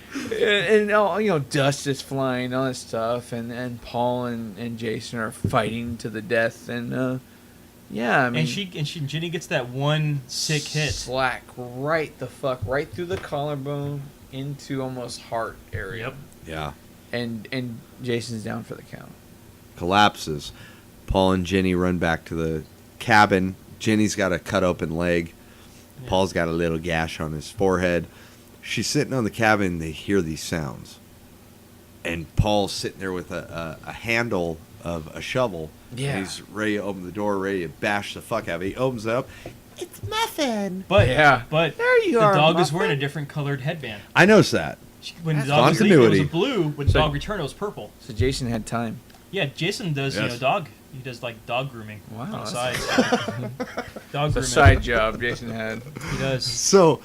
And all, dust is flying, all this stuff, and Paul and Jason are fighting to the death, and yeah, I mean, and Jenny gets that one sick hit. Slack right through the collarbone into almost heart area. Yep. Yeah. And Jason's down for the count. Collapses. Paul and Jenny run back to the cabin. Jenny's got a cut open leg. Yeah. Paul's got a little gash on his forehead. She's sitting on the cabin. They hear these sounds. And Paul's sitting there with a handle of a shovel. Yeah. And he's ready to open the door, ready to bash the fuck out of it. He opens it up. It's Muffin. But there you the are, dog is Muffin. wearing a different colored headband. I noticed that. When the That's dog was leaving, it was continuity. blue. When the dog returned, it was purple. So Jason had time. Yeah, Jason does Yes. dog. He does like dog grooming on the that's- side. Dog It's a grooming. side job Jason had He does. So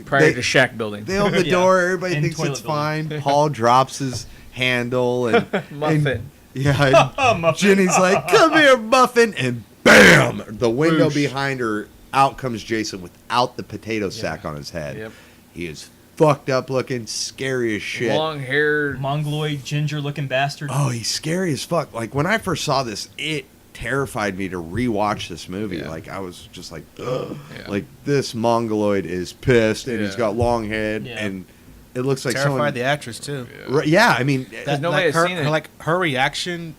prior to shack building. They open the Yeah. door. Everybody And thinks toilet it's building. fine. Paul drops his handle and Muffin. and- yeah. and Muffin. Jenny's like, "Come here, Muffin!" And bam! The window Whoosh. behind her. Out comes Jason without the potato sack on his head. Yep. He is fucked up looking, scary as shit. Long haired. Mongoloid, ginger-looking bastard. Oh, he's scary as fuck. Like when I first saw this, it terrified me to rewatch this movie. Yeah. Like I was just like, ugh. Yeah. Like this mongoloid is pissed and he's Yeah. got long head Yeah. and it looks like Terrified someone. the actress too. Yeah, I mean, That, nobody like, has her, seen it. her, like her reaction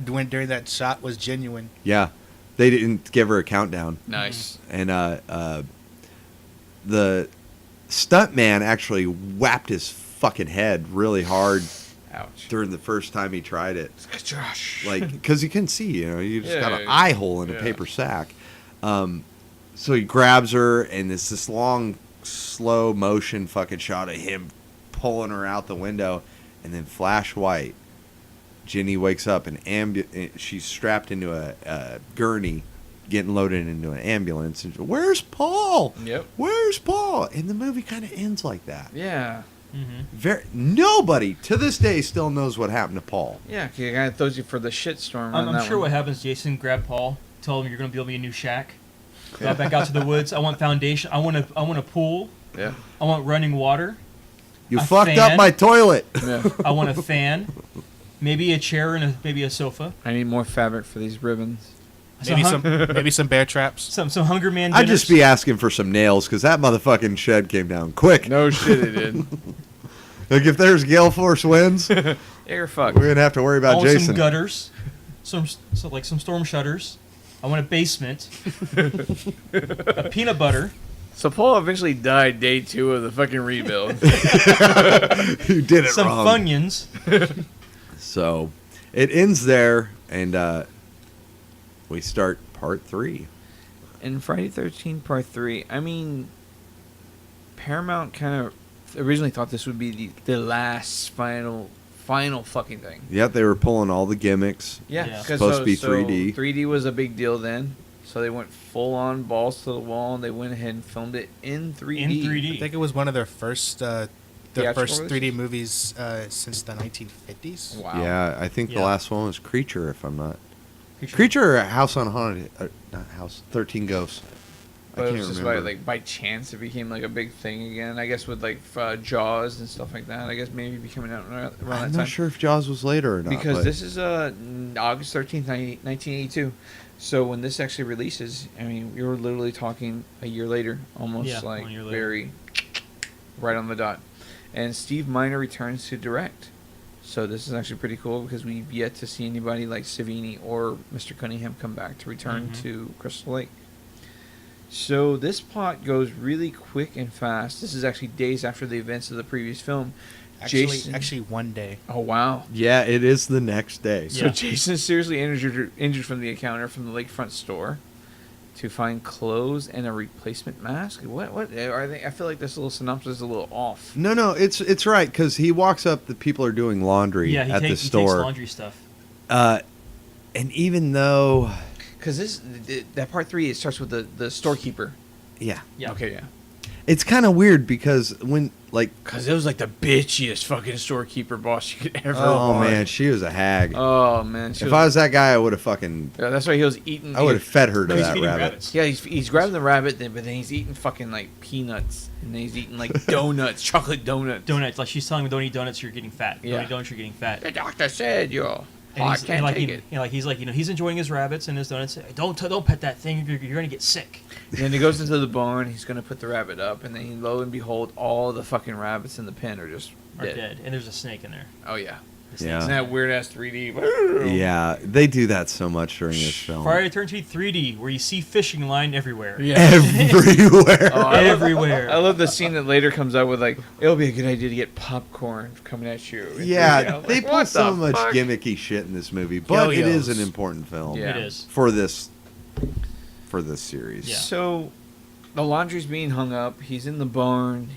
during that shot was genuine. yeah, they didn't give her a countdown, Nice. and the stuntman actually whapped his fucking head really hard Ouch. during the first time he tried it. Josh. Like because you can see, you just Yeah, got an yeah, eye hole in a yeah. paper sack. So he grabs her, and it's this long, slow motion fucking shot of him pulling her out the window, and then flash white. Jenny wakes up and she's strapped into a gurney, getting loaded into an ambulance. And where's Paul? Yep. Where's Paul? And the movie kind of ends like that. Yeah. Nobody to this day still knows what happened to Paul. Yeah, he kind of throws you for the shitstorm. I'm sure what happens. Jason grabbed Paul, told him you're going to build me a new shack. Got back out to the woods. I want foundation. I want a pool. Yeah. I want running water. You A fucked fan? up my toilet. Yeah. I want a fan. Maybe a chair and maybe a sofa. I need more fabric for these ribbons. Maybe some bear traps. Some Hunger Man. I'd dinners. just be asking for some nails because that motherfucking shed came down quick. No shit, it did. Like if there's gale force winds, we're You're fucked. gonna have to worry I about want Jason. some gutters. Some storm shutters. I want a basement. A peanut butter. So Paul eventually died day 2 of the fucking rebuild. You did it Some wrong. Funyuns. So it ends there, and we start part 3. In Friday 13 Part 3, I mean, Paramount kind of originally thought this would be the last final fucking thing. Yep, they were pulling all the gimmicks. Yeah. Supposed to be 3D. 3D was a big deal then, so they went full on balls to the wall, and they went ahead and filmed it in 3D. In I 3D. think it was one of their first Theatrical 3D movies since the 1950s. Wow. Yeah, I think the Yeah. last one was Creature, if I'm not. Creature or House on Haunted, not House, 13 Ghosts. I But it can't was just remember. by chance it became like a big thing again. I guess with like Jaws and stuff like that. I guess maybe be coming out around that I'm time. not sure if Jaws was later or not. Because but this is August 13th, 1982. So when this actually releases, I mean, we were literally talking a year later, almost Yeah, like 1 year later. very right on the dot. And Steve Miner returns to direct. So this is actually pretty cool because we've yet to see anybody like Savini or Mr. Cunningham come back to return to Crystal Lake. So this plot goes really quick and fast. This is actually days after the events of the previous film. Actually, one day. Oh wow! yeah, it is the next day. So Yeah. Jason is seriously injured from the encounter from the lakefront store to find clothes and a replacement mask. What are they? I feel like this little synopsis is a little off. No, it's right because he walks up. The people are doing laundry Yeah, he at the takes store, laundry stuff. and even though, Because that part 3 it starts with the storekeeper. yeah, Yeah. Okay, yeah. It's kind of weird because when Because it was like the bitchiest fucking storekeeper boss you could ever oh want. man, she was a hag. Oh man. If I was that guy, I would have fucking. Yeah, that's why he was eating. I would have fed her to He's that feeding rabbit. rabbits. Yeah, he's grabbing the rabbit, but then he's eating fucking like peanuts, and then he's eating like donuts, chocolate donuts. Donuts. Like she's telling me, don't eat donuts, you're getting fat. Yeah. Don't eat donuts, you're getting fat. The doctor said you're. And I he's, can't like, take it. he's like, he's enjoying his rabbits and his donuts. Don't pet that thing. You're gonna get sick. And then he goes into the barn. He's gonna put the rabbit up, and then lo and behold, all the fucking rabbits in the pen are just dead. And there's a snake in there. Oh yeah. Yeah. Isn't that weird ass 3D? Yeah, they do that so much during this film. Friday the 13th 3D, where you see fishing line everywhere. Yeah. Everywhere. Everywhere. I love the scene that later comes out with like, it'll be a good idea to get popcorn coming at you. in 3D. Yeah, I'm they like, put what so the much fuck? gimmicky shit in this movie, but it is an Yo-yos. important film Yeah. It is. for this series. Yeah. So, the laundry's being hung up. He's in the barn.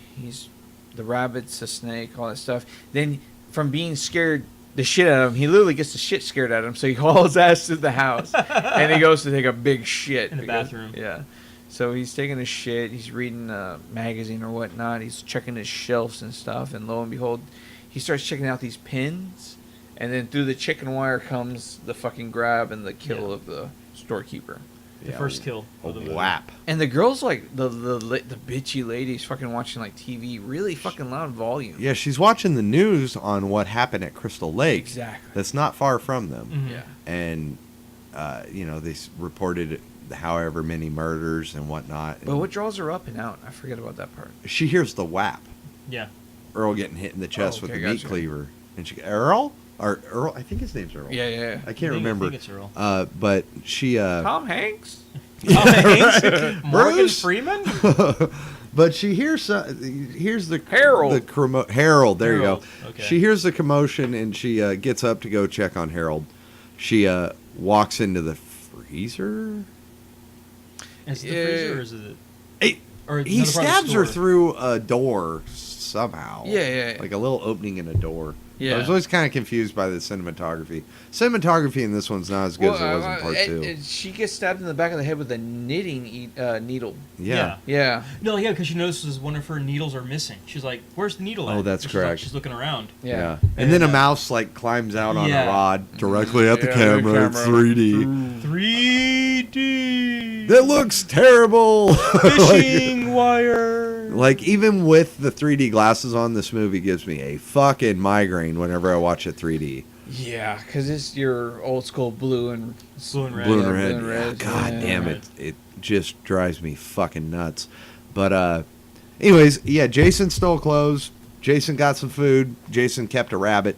The rabbit's a snake, all that stuff. Then, from being scared the shit out of him, he literally gets the shit scared out of him. So he hauls ass to the house, and he goes to take a big shit In the bathroom. Yeah. So he's taking a shit. He's reading a magazine or whatnot. He's checking his shelves and stuff. And lo and behold, he starts checking out these pins. And then through the chicken wire comes the fucking grab and the kill of the storekeeper. The first kill A of the movie. whap. And the girls, like, the bitchy ladies fucking watching, like, TV really fucking loud volume. Yeah, she's watching the news on what happened at Crystal Lake. Exactly. That's not far from them. Mhm. Yeah. And, they reported however many murders and whatnot. But what draws her up and out? I forget about that part. She hears the whap. Yeah. Earl getting hit in the chest with okay, the meat gotcha. cleaver. And she, Earl? Or Earl? I think his name's Earl. Yeah. I can't remember. I think it's Earl. But she, Tom Hanks? Tom Hanks? Morgan Bruce? Freeman? but she hears the Harold. Harold. There you Harold, go. okay. She hears the commotion and she gets up to go check on Harold. She walks into the freezer. Is it the freezer or is it? He Or he another part of the stabs her store? through a door somehow. Yeah. Like a little opening in a door. Yeah. I was always kind of confused by the cinematography. Cinematography in this one's not as good as it was in part two. and she gets stabbed in the back of the head with a knitting needle. Yeah. Yeah. No, yeah, because she notices one of her needles are missing. She's like, "Where's the needle?" Oh, at?" that's And she's like- correct. she's looking around. Yeah. Yeah. And then a mouse like climbs out on Yeah. a rod directly at the Yeah, camera. It's 3D. 3D That looks terrible. fishing wire. Like even with the 3D glasses on, this movie gives me a fucking migraine whenever I watch it 3D. Yeah, because it's your old school blue and Blue and red. Blue and Yeah, red. blue and red, Yeah, God yeah. damn it. It just drives me fucking nuts. But anyways, yeah, Jason stole clothes. Jason got some food. Jason kept a rabbit.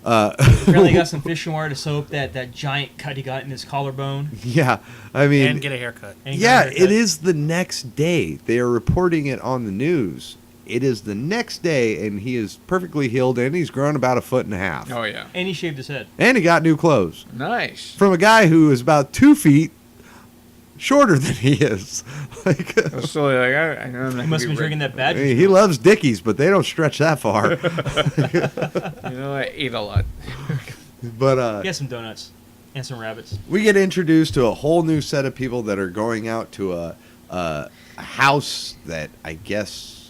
Apparently, he got some fishing wire to sew up that giant cut he got in his collarbone. Yeah, I mean, And get a haircut. And he got yeah, a haircut. it is the next day. They are reporting it on the news. It is the next day, and he is perfectly healed, and he's grown about 1.5 feet. Oh yeah. And he shaved his head. And he got new clothes Nice. from a guy who is about 2 feet shorter than he is. Like, So like, I know I'm not He must have been gonna drinking that bad. he loves Dickies, but they don't stretch that far. You know, I ate a lot. But He has some donuts and some rabbits. we get introduced to a whole new set of people that are going out to a house that I guess.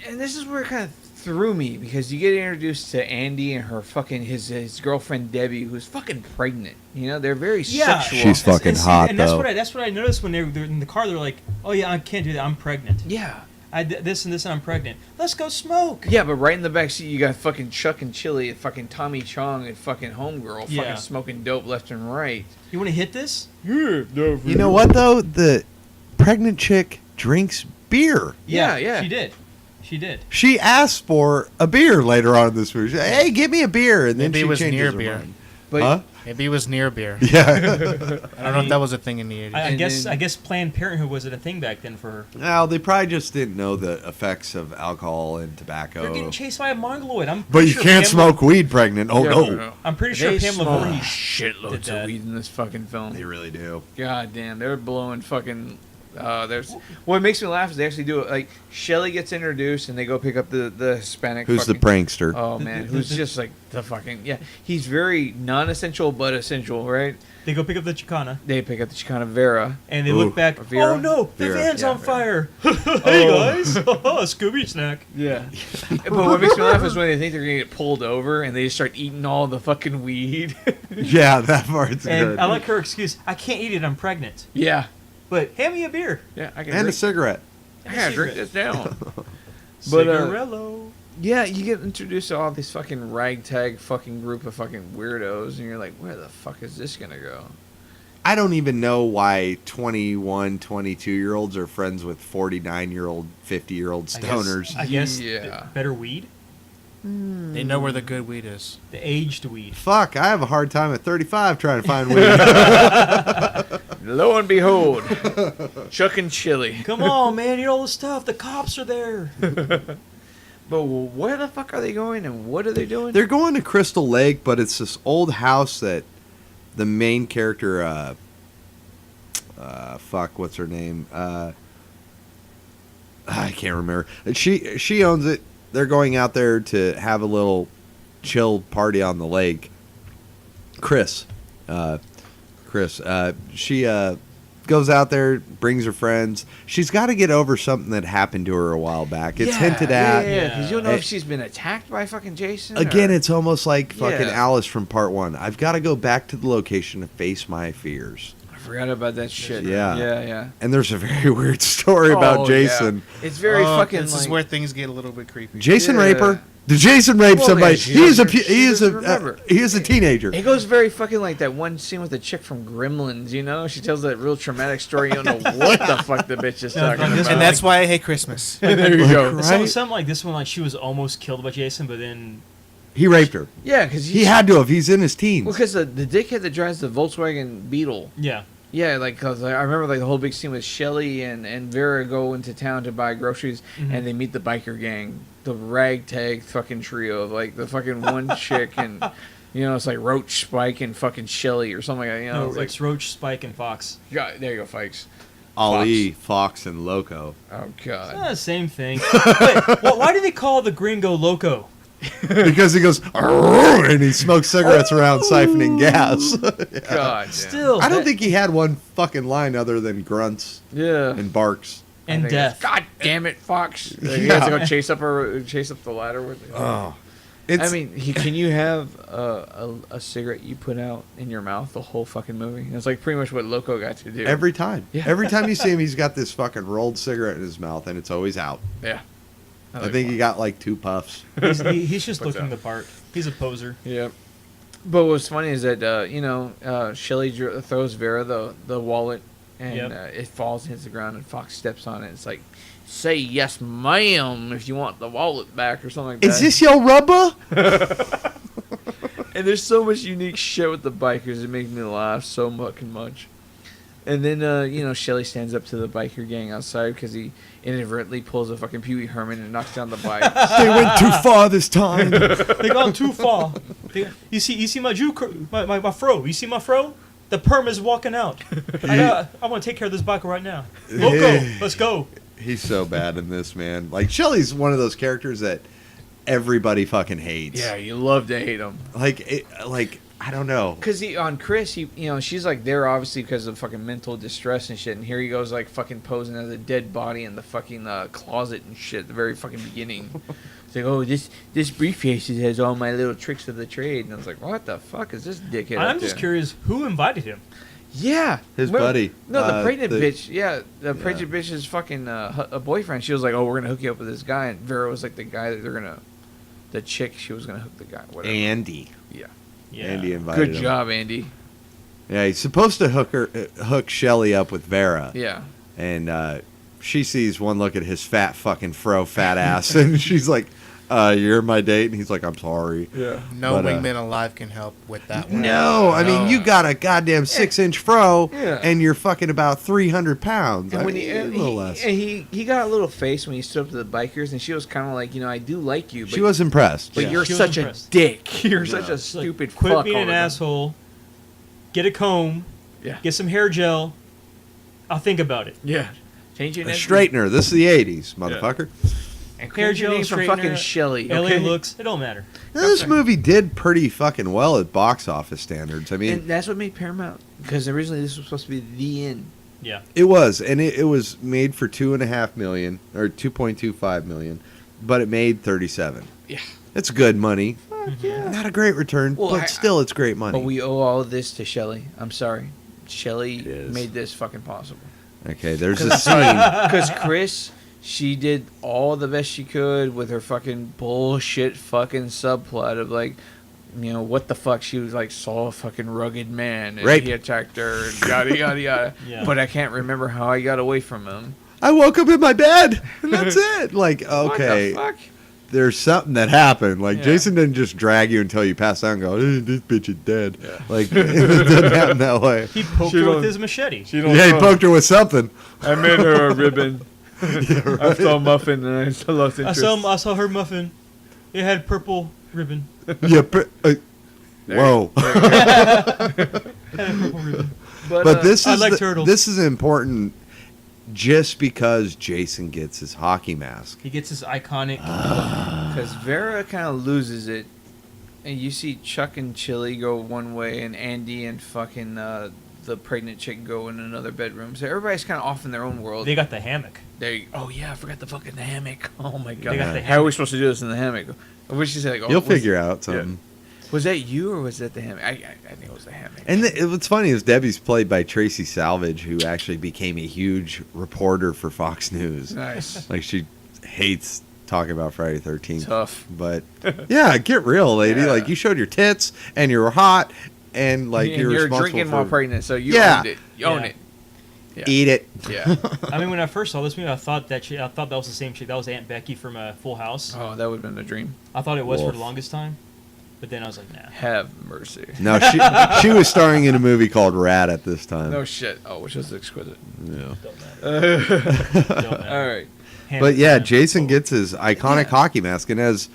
And this is where it kind of threw me because you get introduced to Andy and her fucking his girlfriend Debbie, who's fucking pregnant. You know, they're very sexual. She's fucking And see, hot, and that's though. what I noticed when they're in the car. They're like, "Oh yeah, I can't do that. I'm pregnant. Yeah. I did this and this, and I'm pregnant. Let's go smoke." Yeah, but right in the back seat you got fucking Chuck and Chili and fucking Tommy Chong and fucking Homegirl Yeah. fucking smoking dope left and right. You want to hit this? You know what though? The pregnant chick drinks beer. Yeah. She did. She did. She asked for a beer later on in this movie. She said, "Hey, give me a beer," and then Maybe she it was changes near her beer. mind. But Huh? Maybe it was near beer. Yeah. I don't know if that was a thing in the 80s. I And guess then- I guess Planned Parenthood wasn't a thing back then for her. Well, they probably just didn't know the effects of alcohol and tobacco. They're getting chased by a mongoloid. I'm But pretty you sure can't Pam- smoke weed pregnant. Oh Yeah, no. I'm pretty sure They Pam smoke Lavorni did shitloads that. of weed in this fucking film. They really do. God damn, they're blowing fucking There's what makes me laugh is they actually do it. Like Shelly gets introduced and they go pick up the Hispanic. Who's the prankster? Oh man, who's just like the fucking He's very non-essential but essential, right? They go pick up the Chicana. They pick up the Chicana Vera. And they look back. Vera? Oh no, the Vera. van's Yeah, on Vera. fire. Hey guys, Scooby snack. Yeah. But what makes me laugh is when they think they're gonna get pulled over and they just start eating all the fucking weed. Yeah, that part's And good. I like her excuse. I can't eat it. I'm pregnant. Yeah. But hand me a beer. Yeah, I can And a drink. cigarette. I gotta drink this down. Cigarello. Yeah, you get introduced to all these fucking ragtag fucking group of fucking weirdos, and you're like, where the fuck is this gonna go? I don't even know why 21, 22-year-olds are friends with 49-year-old, 50-year-old stoners. I guess Yeah. better weed. They know where the good weed is. The aged weed. Fuck, I have a hard time at 35 trying to find weed. Lo and behold, Chuck and Chili. Come on, man. Eat all the stuff. The cops are there. But where the fuck are they going and what are they doing? They're going to Crystal Lake, but it's this old house that the main character, fuck, what's her name? I can't remember. She owns it. They're going out there to have a little chill party on the lake. Chris, she goes out there, brings her friends. She's got to get over something that happened to her a while back. It's hinted at. Yeah, because you don't know if she's been attacked by fucking Jason. Again, or... it's almost like fucking Yeah. Alice from part 1. I've got to go back to the location to face my fears. I forgot about that shit. Yeah. Yeah. And there's a very weird story about Oh, Jason. yeah. It's very fucking. This is where things get a little bit creepy. Jason Yeah. Raper? Did Jason rape Well, somebody? yeah, she he is a doesn't- she doesn't remember. he is a teenager. It goes very fucking like that one scene with the chick from Gremlins, you know? She tells that real traumatic story. You don't know what the fuck the bitch is talking like this about. And that's why I hate Christmas. there you go. Right? Something like this one, like she was almost killed by Jason, but then He raped her. Yeah, because He had to have. He's in his teens. Well, because the dickhead that drives the Volkswagen Beetle. yeah, Yeah, like, cause I remember like the whole big scene with Shelly and Vera go into town to buy groceries, and they meet the biker gang, the ragtag fucking trio of like the fucking one chick and you know it's like Roach, Spike, and fucking Shelly or something like that. You know, no, it's Roach, Spike, and Fox. there you go, Fikes. Ali, Fox, and Loco. Oh god. Same thing. Wait, why do they call the gringo Loco? Because he goes, "Arrgh," and he smokes cigarettes around siphoning gas. God. Still, I don't think he had one fucking line other than grunts Yeah. and barks. and I think death. it's, God damn it, Fox! He has to go chase up the ladder with it. Oh, I mean, can you have a cigarette you put out in your mouth the whole fucking movie? It's like pretty much what Loco got to do. every time. Yeah. Every time you see him, he's got this fucking rolled cigarette in his mouth, and it's always out. Yeah. I think he got like 2 puffs. He's just What's looking that? the part. He's a poser. Yeah. But what's funny is that Shelly throws Vera the wallet, and it falls and hits the ground, and Fox steps on it. It's like, say yes, ma'am, if you want the wallet back, or something like that. Is this your rubber? And there's so much unique shit with the bikers. It makes me laugh so fucking much. And then, Shelly stands up to the biker gang outside because he inadvertently pulls a fucking Pee Wee Herman and knocks down the bike. They went too far this time. They gone too far. You see my my fro. You see my fro? The perm is walking out. I want to take care of this biker right now. Loco, let's go. He's so bad in this, man. Like, Shelly's one of those characters that everybody fucking hates. Yeah, you love to hate him. Like, I don't know. Because on Chris, she's like there obviously because of fucking mental distress and shit. And here he goes like fucking posing as a dead body in the fucking closet and shit at the very fucking beginning. It's like, oh, this briefcase has all my little tricks of the trade. And I was like, what the fuck is this dickhead? I'm up just there? curious who invited him. Yeah, His buddy. No, the pregnant the- bitch. Yeah, the pregnant bitch's fucking a boyfriend. She was like, oh, we're gonna hook you up with this guy. And Vera was like the guy that the chick. She was gonna hook the guy. Whatever. Andy. Yeah. Yeah. Andy invited Good him. job, Andy. Yeah, he's supposed to hook Shelly up with Vera. Yeah. And she sees one look at his fat fucking fat ass, and she's like, you're my date? And he's like, I'm sorry. Yeah. No But, wingman alive can help with that one. No, I mean, you got a goddamn 6-inch fro, Yeah. and you're fucking about 300 pounds. And I when mean, he, a little less. he got a little face when he stood up to the bikers, and she was kind of like, I do like you, but, She was impressed. but you're She was such impressed. a dick. You're such a Like, stupid quit fuck. being all an the time. asshole. Get a comb. Yeah. Get some hair gel. I'll think about it. Yeah. Change your A name. straightener. This is the 80s, motherfucker. And Hair change your gel, name from straightener, fucking Shelly. LA Okay? looks. It don't matter. This movie did pretty fucking well at box office standards. I mean, And that's what made Paramount, because originally this was supposed to be the end. Yeah. it was, and it was made for $2.5 million or $2.25 million, but it made 37. Yeah. It's good money. Yeah. Not a great return, Well, but still, it's great money. But we owe all of this to Shelly. I'm sorry. Shelly It is. made this fucking possible. Okay, there's a scene. Because Chris, she did all the best she could with her fucking bullshit fucking subplot of like, you know, what the fuck? She was like, saw a fucking rugged man and Rape. he attacked her and yada, yada, yada. Yeah. But I can't remember how I got away from him. I woke up in my bed, and that's it. Like, okay, What the fuck? there's something that happened. Like, Yeah. Jason didn't just drag you until you pass out and go, this bitch is dead. Yeah. Like, it doesn't happen that way. He poked She her don't- with his machete. Yeah, he poked her with something. I made her a ribbon. I saw a muffin and I lost interest. I saw her muffin. It had purple ribbon. Yeah, whoa. Had a purple ribbon. But this I is like turtles. this is important just because Jason gets his hockey mask. He gets his iconic. Because Vera kind of loses it. And you see Chuck and Chili go one way and Andy and fucking the pregnant chick go in another bedroom. So everybody's kind of off in their own world. They got the hammock. Oh, yeah, I forgot the fucking hammock. Oh, my God. They got the How are we hammock. supposed to do this in the hammock? I wish you said, like, You'll figure out something. Was that you or was that the hammock? I think it was the hammock. And what's funny is Debbie's played by Tracy Salvage, who actually became a huge reporter for Fox News. Nice. Like, she hates talking about Friday the 13th. Tough. But, yeah, get real, lady. Yeah. Like, you showed your tits, and you were hot, and, like, And you're you're responsible drinking for... while pregnant, so you Yeah. owned it. You own Yeah. it. Yeah. Eat it. Yeah. I mean, when I first saw this movie, I thought that was the same chick. That was Aunt Becky from Full House. Oh, that would have been a dream. I thought it was for Wolf. the longest time, but then I was like, nah. Have mercy. No, she was starring in a movie called Rat at this time. No shit. Oh, which was exquisite. Yeah. Don't matter. Don't matter. All right. Hand But it yeah, down. Jason gets his iconic hockey mask, and as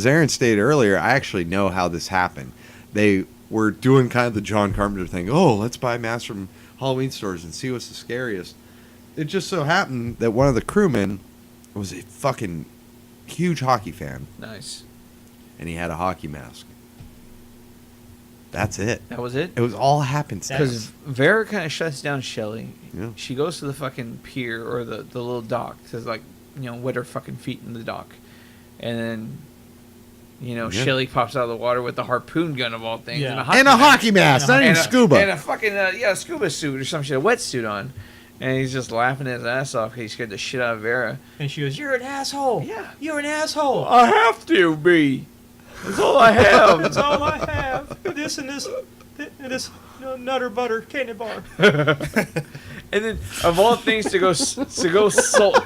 Aaron stated earlier, I actually know how this happened. They were doing kind of the John Carpenter thing. Oh, let's buy masks from Halloween stores and see what's the scariest. It just so happened that one of the crewmen was a fucking huge hockey fan, Nice. and he had a hockey mask. That's it. That was it? It was all happenstance. Because Vera kind of shuts down Shelly. Yeah. She goes to the fucking pier or the little dock to, like, you know, wet her fucking feet in the dock. And then, you know, Yeah. Shelly pops out of the water with the harpoon gun of all things. Yeah. And a hockey mask, not even and scuba. And a fucking, scuba suit or some shit, a wetsuit on. And he's just laughing his ass off because he scared the shit out of Vera. And she goes, "You're an asshole. Yeah. You're an asshole. I have to be. That's all I have. That's all I have. This and this, nutter butter candy bar." And then, of all things, to go sulk.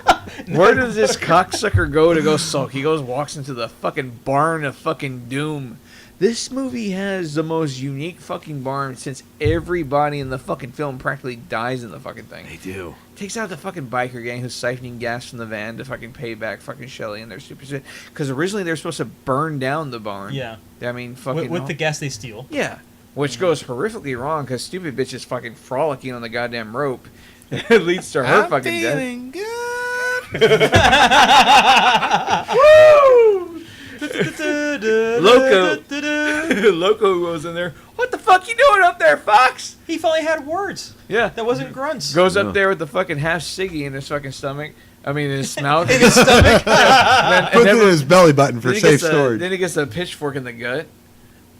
Where does this cocksucker go to go sulk? He walks into the fucking barn of fucking doom. This movie has the most unique fucking barn since everybody in the fucking film practically dies in the fucking thing. They do. Takes out the fucking biker gang who's siphoning gas from the van to fucking pay back fucking Shelly and their stupid shit. Because originally they were supposed to burn down the barn. Yeah. I mean, fucking. With the gas they steal. Yeah. Which goes horrifically wrong because stupid bitch is fucking frolicking on the goddamn rope. It leads to her fucking death. Good. Loco goes in there. What the fuck you doing up there, Fox? He finally had words. Yeah. That wasn't grunts. Goes Yeah. up there with the fucking half ciggy in his fucking stomach. I mean, in his mouth. In his stomach. Put it in his belly button for then he safe gets storage. Then he gets a pitchfork in the gut.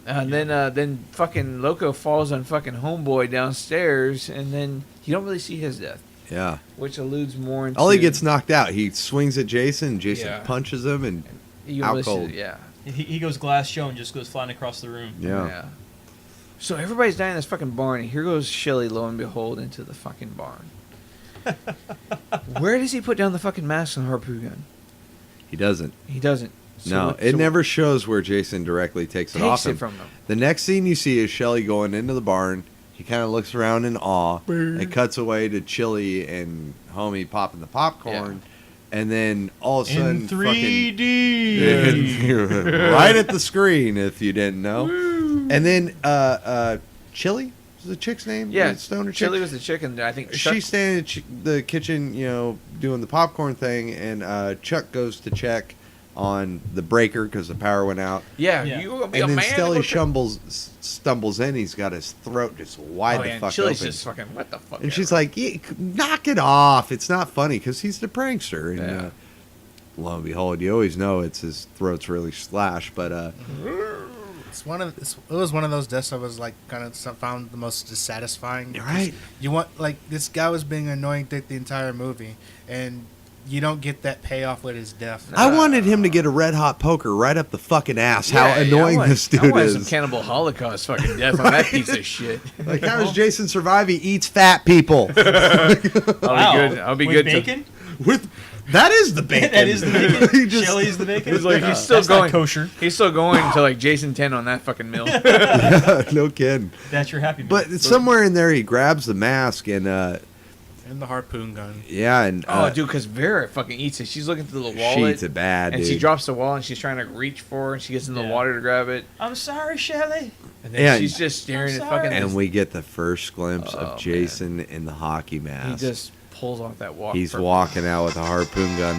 And then fucking Loco falls on fucking Homeboy downstairs, and then you don't really see his death, Yeah. which alludes more into... All he gets knocked out. He swings at Jason. Jason Yeah. punches him, and you out really see cold. it, yeah. He goes glass show and just goes flying across the room. yeah. So everybody's dying in this fucking barn, and here goes Shelly, lo and behold, into the fucking barn. Where does he put down the fucking mask and harpoon gun? He doesn't. He doesn't. No, it never shows where Jason directly takes it off takes it him. from him. The next scene you see is Shelly going into the barn. He kind of looks around in awe. It cuts away to Chili and Homie popping the popcorn. And then all of a sudden, In 3D. fucking right at the screen, if you didn't know. And then Chili, the chick's name? Yeah, The stoner chick? Chili was the chicken. I think Chuck, She's standing in the kitchen, doing the popcorn thing, and Chuck goes to check on the breaker because the power went out. Yeah, Yeah. you gonna be And a then man. Stelly stumbles in. He's got his throat just wide the fuck Chili's open. just fucking what the fuck. And she's ever. like, yeah, knock it off. It's not funny because he's the prankster. And Yeah. lo and behold, you always know it's his throat's really slashed. But It was one of those deaths I was like kind of found the most dissatisfying. You're right. You want this guy was being an annoying dick the entire movie, and you don't get that payoff with his death. I wanted him to get a red hot poker right up the fucking ass. How annoying this I dude wanted some is. Cannibal Holocaust fucking death on that piece of shit. Like, how does Jason survive? He eats fat people. I'll be good. I'll be With good. bacon? With that is the bacon. That is the bacon. He just- Shelly's the bacon. He's like he's still That's not going kosher. He's still going to like Jason 10 on that fucking meal. No kidding. That's your happy meal. But somewhere in there, he grabs the mask and And the harpoon gun. Oh, dude, because Vera fucking eats it. She's looking through the wallet. she eats it bad, and dude. she drops the wall, and she's trying to reach for her, and she gets in the Yeah. water to grab it. I'm sorry, Shelly. And then Yeah. she's just staring I'm at sorry. fucking... And we get the first glimpse Oh, of Jason in the hockey he mask. just pulls off that walk. He's walking out with a harpoon gun.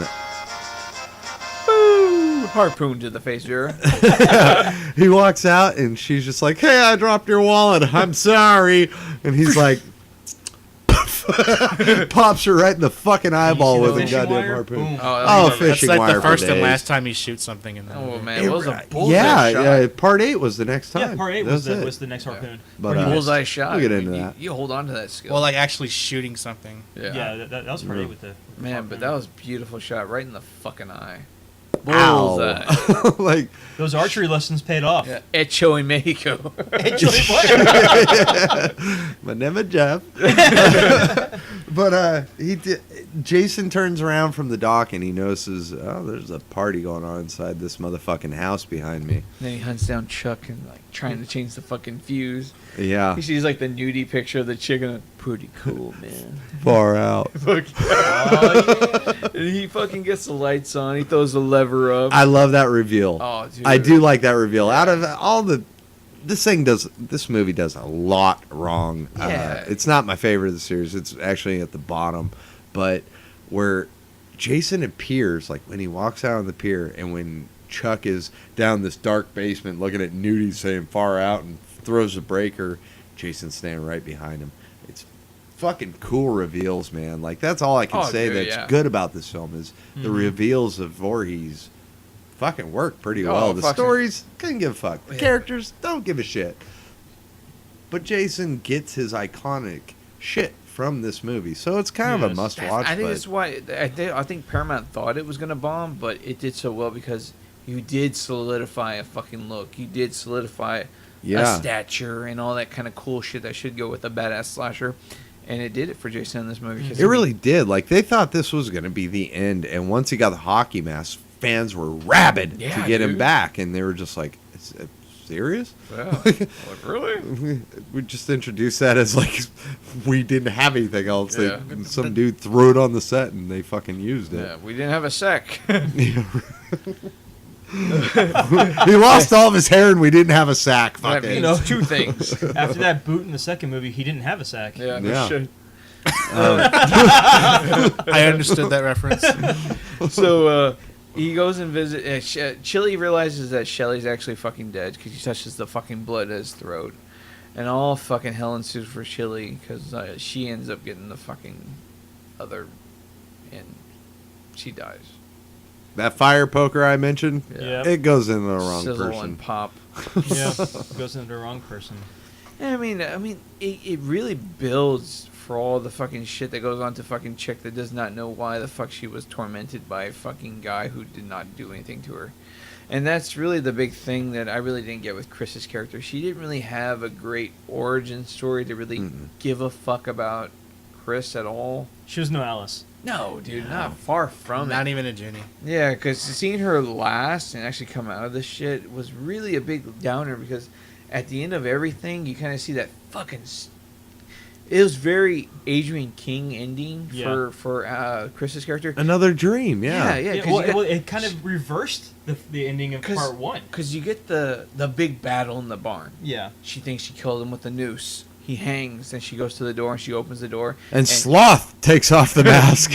Boo! Harpoon to the face, Vera. He walks out and she's just like, "Hey, I dropped your wallet. I'm sorry." And he's like, pops her right in the fucking eyeball with a fishing goddamn wire? harpoon. Boom. Oh, That's fishing like wire the for first and days. last time he shoots something in that Oh, movie. man. It was a bullseye Yeah, shot. yeah. Part 8 was the next time. Yeah, part 8 That was it. the next harpoon. But, Where he Bullseye missed. shot. we'll get into You- that. You hold on to that skill. Well, like actually shooting something. Yeah, that was part 8 with the Man, harpoon. but that was a beautiful shot right in the fucking eye. Ow. Bullseye. Like, Those archery lessons paid off. Yeah, Echo in Mexico. my name is Jeff. But Jason turns around from the dock and he notices, oh, there's a party going on inside this motherfucking house behind me. Then he hunts down Chuck and like trying to change the fucking fuse. Yeah, He sees like the nudie picture of the chicken. Pretty cool, man. far out. And he fucking gets the lights on. He throws the lever up. I love that reveal. Oh, dude. I do like that reveal. Out of all this movie does a lot wrong. Yeah. It's not my favorite of the series. It's actually at the bottom. But where Jason appears, like when he walks out on the pier and when Chuck is down this dark basement looking at nudies saying far out and throws the breaker, Jason's standing right behind him. It's fucking cool reveals, man. Like, that's all I can say dude, that's yeah. good about this film is the reveals of Voorhees fucking work pretty Oh, well. The fucking- stories, couldn't give a fuck. The Yeah. characters, don't give a shit. But Jason gets his iconic shit from this movie, so it's kind of a Yes. must-watch. I think but that's why I think Paramount thought it was gonna bomb, but it did so well because you did solidify a fucking look. You did solidify Yeah. a stature and all that kind of cool shit that should go with a badass slasher, and it did it for Jason in this movie. 'cause it really did. Like, they thought this was going to be the end, and once he got the hockey mask, fans were rabid Yeah, to get him dude. back, and they were just like, "Is it serious?" Yeah. Like, really? We just introduced that as like we didn't have anything else. They- Yeah. some dude threw it on the set and they fucking used it. Yeah, we didn't have a sec. He lost all of his hair and we didn't have a sack. That Fucking. means two things. After that boot in the second movie, he didn't have a sack. Yeah, Yeah. no shit. I understood that reference. So he goes and visits. Chili realizes that Shelly's actually fucking dead because he touches the fucking blood at his throat, and all fucking hell ensues for Chili because she ends up getting the fucking other, and she dies. That fire poker I mentioned, Yeah. it goes into the wrong Sizzle person. and pop. Yeah, goes into the wrong person. I mean, it really builds for all the fucking shit that goes on to fucking chick that does not know why the fuck she was tormented by a fucking guy who did not do anything to her. And that's really the big thing that I really didn't get with Chris's character. She didn't really have a great origin story to really give a fuck about Chris at all. She was no Alice. No, dude, not far from Not it. even a Ginny. Yeah, because seeing her last and actually come out of this shit was really a big downer because at the end of everything, you kind of see that fucking... It was very Adrian King ending Yeah. for Chris's character. Another dream, yeah. Yeah, Yeah, well, it kind of reversed the ending of part 1. Because you get the big battle in the barn. Yeah. She thinks she killed him with a noose. he hangs, and she goes to the door, and she opens the door. And Sloth takes off the mask.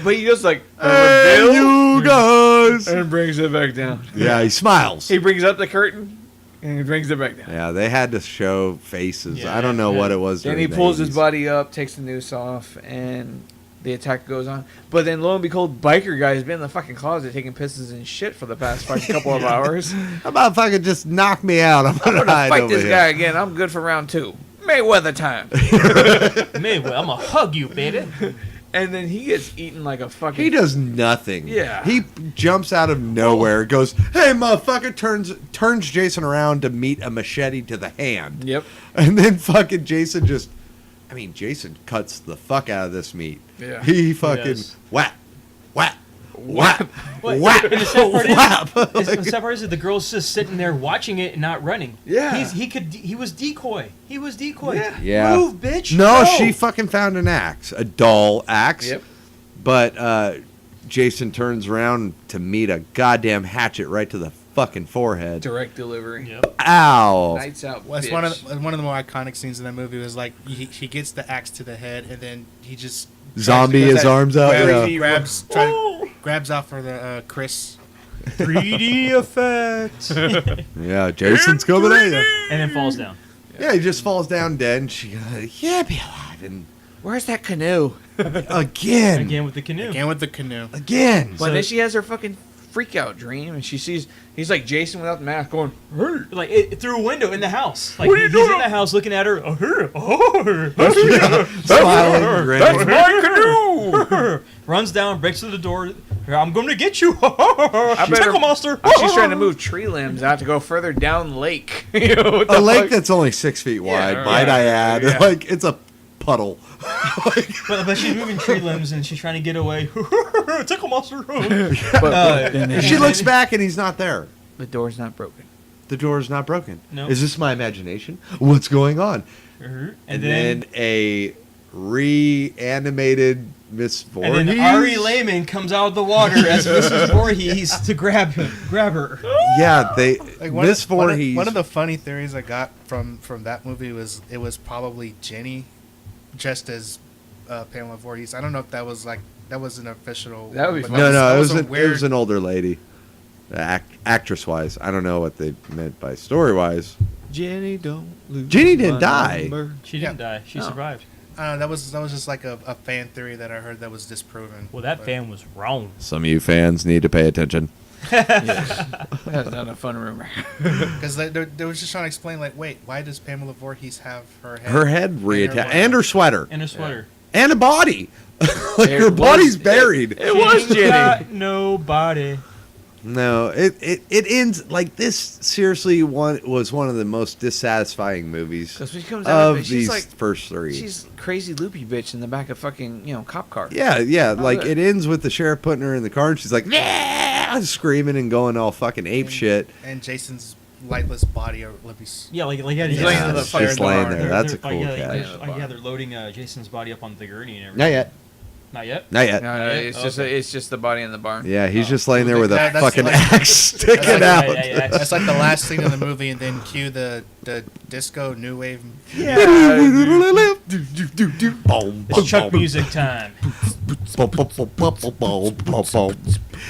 But he just like, Hey, you guys! and brings it back down. Yeah, he smiles. He brings up the curtain, and he brings it back down. Yeah, they had to show faces. Yeah, I don't know what it was. Then during he the pulls his 80s. body up, takes the noose off, and the attack goes on. But then, lo and behold, biker guy has been in the fucking closet taking pisses and shit for the past fucking couple of hours. How about if I could just knock me out? I'm I'm gonna gonna hide fight over this here. guy again. I'm good for round 2. Mayweather time. Mayweather, I'm gonna hug you, baby. And then he gets eaten like a fucking. He does nothing. Yeah. He jumps out of nowhere, goes, "Hey, motherfucker!" Turns Jason around to meet a machete to the hand. Yep. And then fucking Jason Jason cuts the fuck out of this meat. Yeah. He fucking Yes. whap, whap, whap, What? whap, And the sad part whap. The sad part is that the girl's just sitting there watching it and not running. Yeah. He was decoy. He was decoy. Yeah. Move, bitch. No, Go. she fucking found an axe, a dull axe. Yep. But Jason turns around to meet a goddamn hatchet right to the fucking forehead. Direct delivery. Yep. Ow! Nights out. Well, it's bitch. one of the more iconic scenes in that movie was like he gets the axe to the head and then he just Zombie does his that arms out. grab- Yeah. grabs out for the Chris. 3D effect. Yeah, Jason's coming at you. And then falls down. Yeah, he just falls down dead, and she goes, "Yeah, be alive." And Where's that canoe? again, Again with the canoe. Again with the canoe. again. But then she has her fucking freak out dream, and she sees he's like Jason without the mask going, "Hey." Like through a window in the house. Like What are you he's doing? in the house looking at her. Smiling, grinning. my canoe. Runs down, breaks through the door. I'm going to get you. Tickle monster. She's trying to move tree limbs out to go further down the lake. You know, what A the lake fuck? that's only 6 feet wide, Yeah, might yeah, I add. yeah. Like, it's a puddle. But she's moving tree limbs and she's trying to get away. Tickle monster. She looks back, and he's not there. The door's not broken. The door is not broken. No. Is this my imagination? What's going on? And And then then a reanimated Miss Voorhees. And then Ari Lehman comes out of the water as Mrs. Voorhees to grab her. Yeah, they Like Miss Voorhees. one of the funny theories I got from that movie was it was probably Jenny, just as Pamela Voorhees. I don't know if that was an official. That would be but funny. no, that it was a it was an older lady, actress wise. I don't know what they meant by story wise. Jenny, don't lose. Jenny didn't my die. number. She didn't die. She survived. that was just like a fan theory that I heard that was disproven. Well, that But- fan was wrong. Some of you fans need to pay attention. That's not a fun rumor. Because they was just trying to explain, like, wait, why does Pamela Voorhees have her head? Her head reattached, and her sweater, And a sweater. and a body. Like It her was- body's buried. It was She Jenny. got nobody. No, it ends like this. Seriously, was one of the most dissatisfying movies Because when she comes out of of it, she's these like, first three. she's crazy loopy bitch in the back of fucking, cop car. Yeah, like good. it ends with the sheriff putting her in the car, and she's like, "Yeah!" screaming and going all fucking ape shit. And Jason's lightless body or lippy. Yeah, like He's yeah, laying Yeah, in the it's fire just in the laying barn. there. That's a cool yeah, cat. they're loading Jason's body up on the gurney and everything. Not yet. Not yet. Not yet. No, it's just the body in the barn. Yeah, he's just laying there with a That's fucking like- axe sticking that's out. like- That's like the last scene of the movie, and then cue the disco new wave. It's Chuck music time.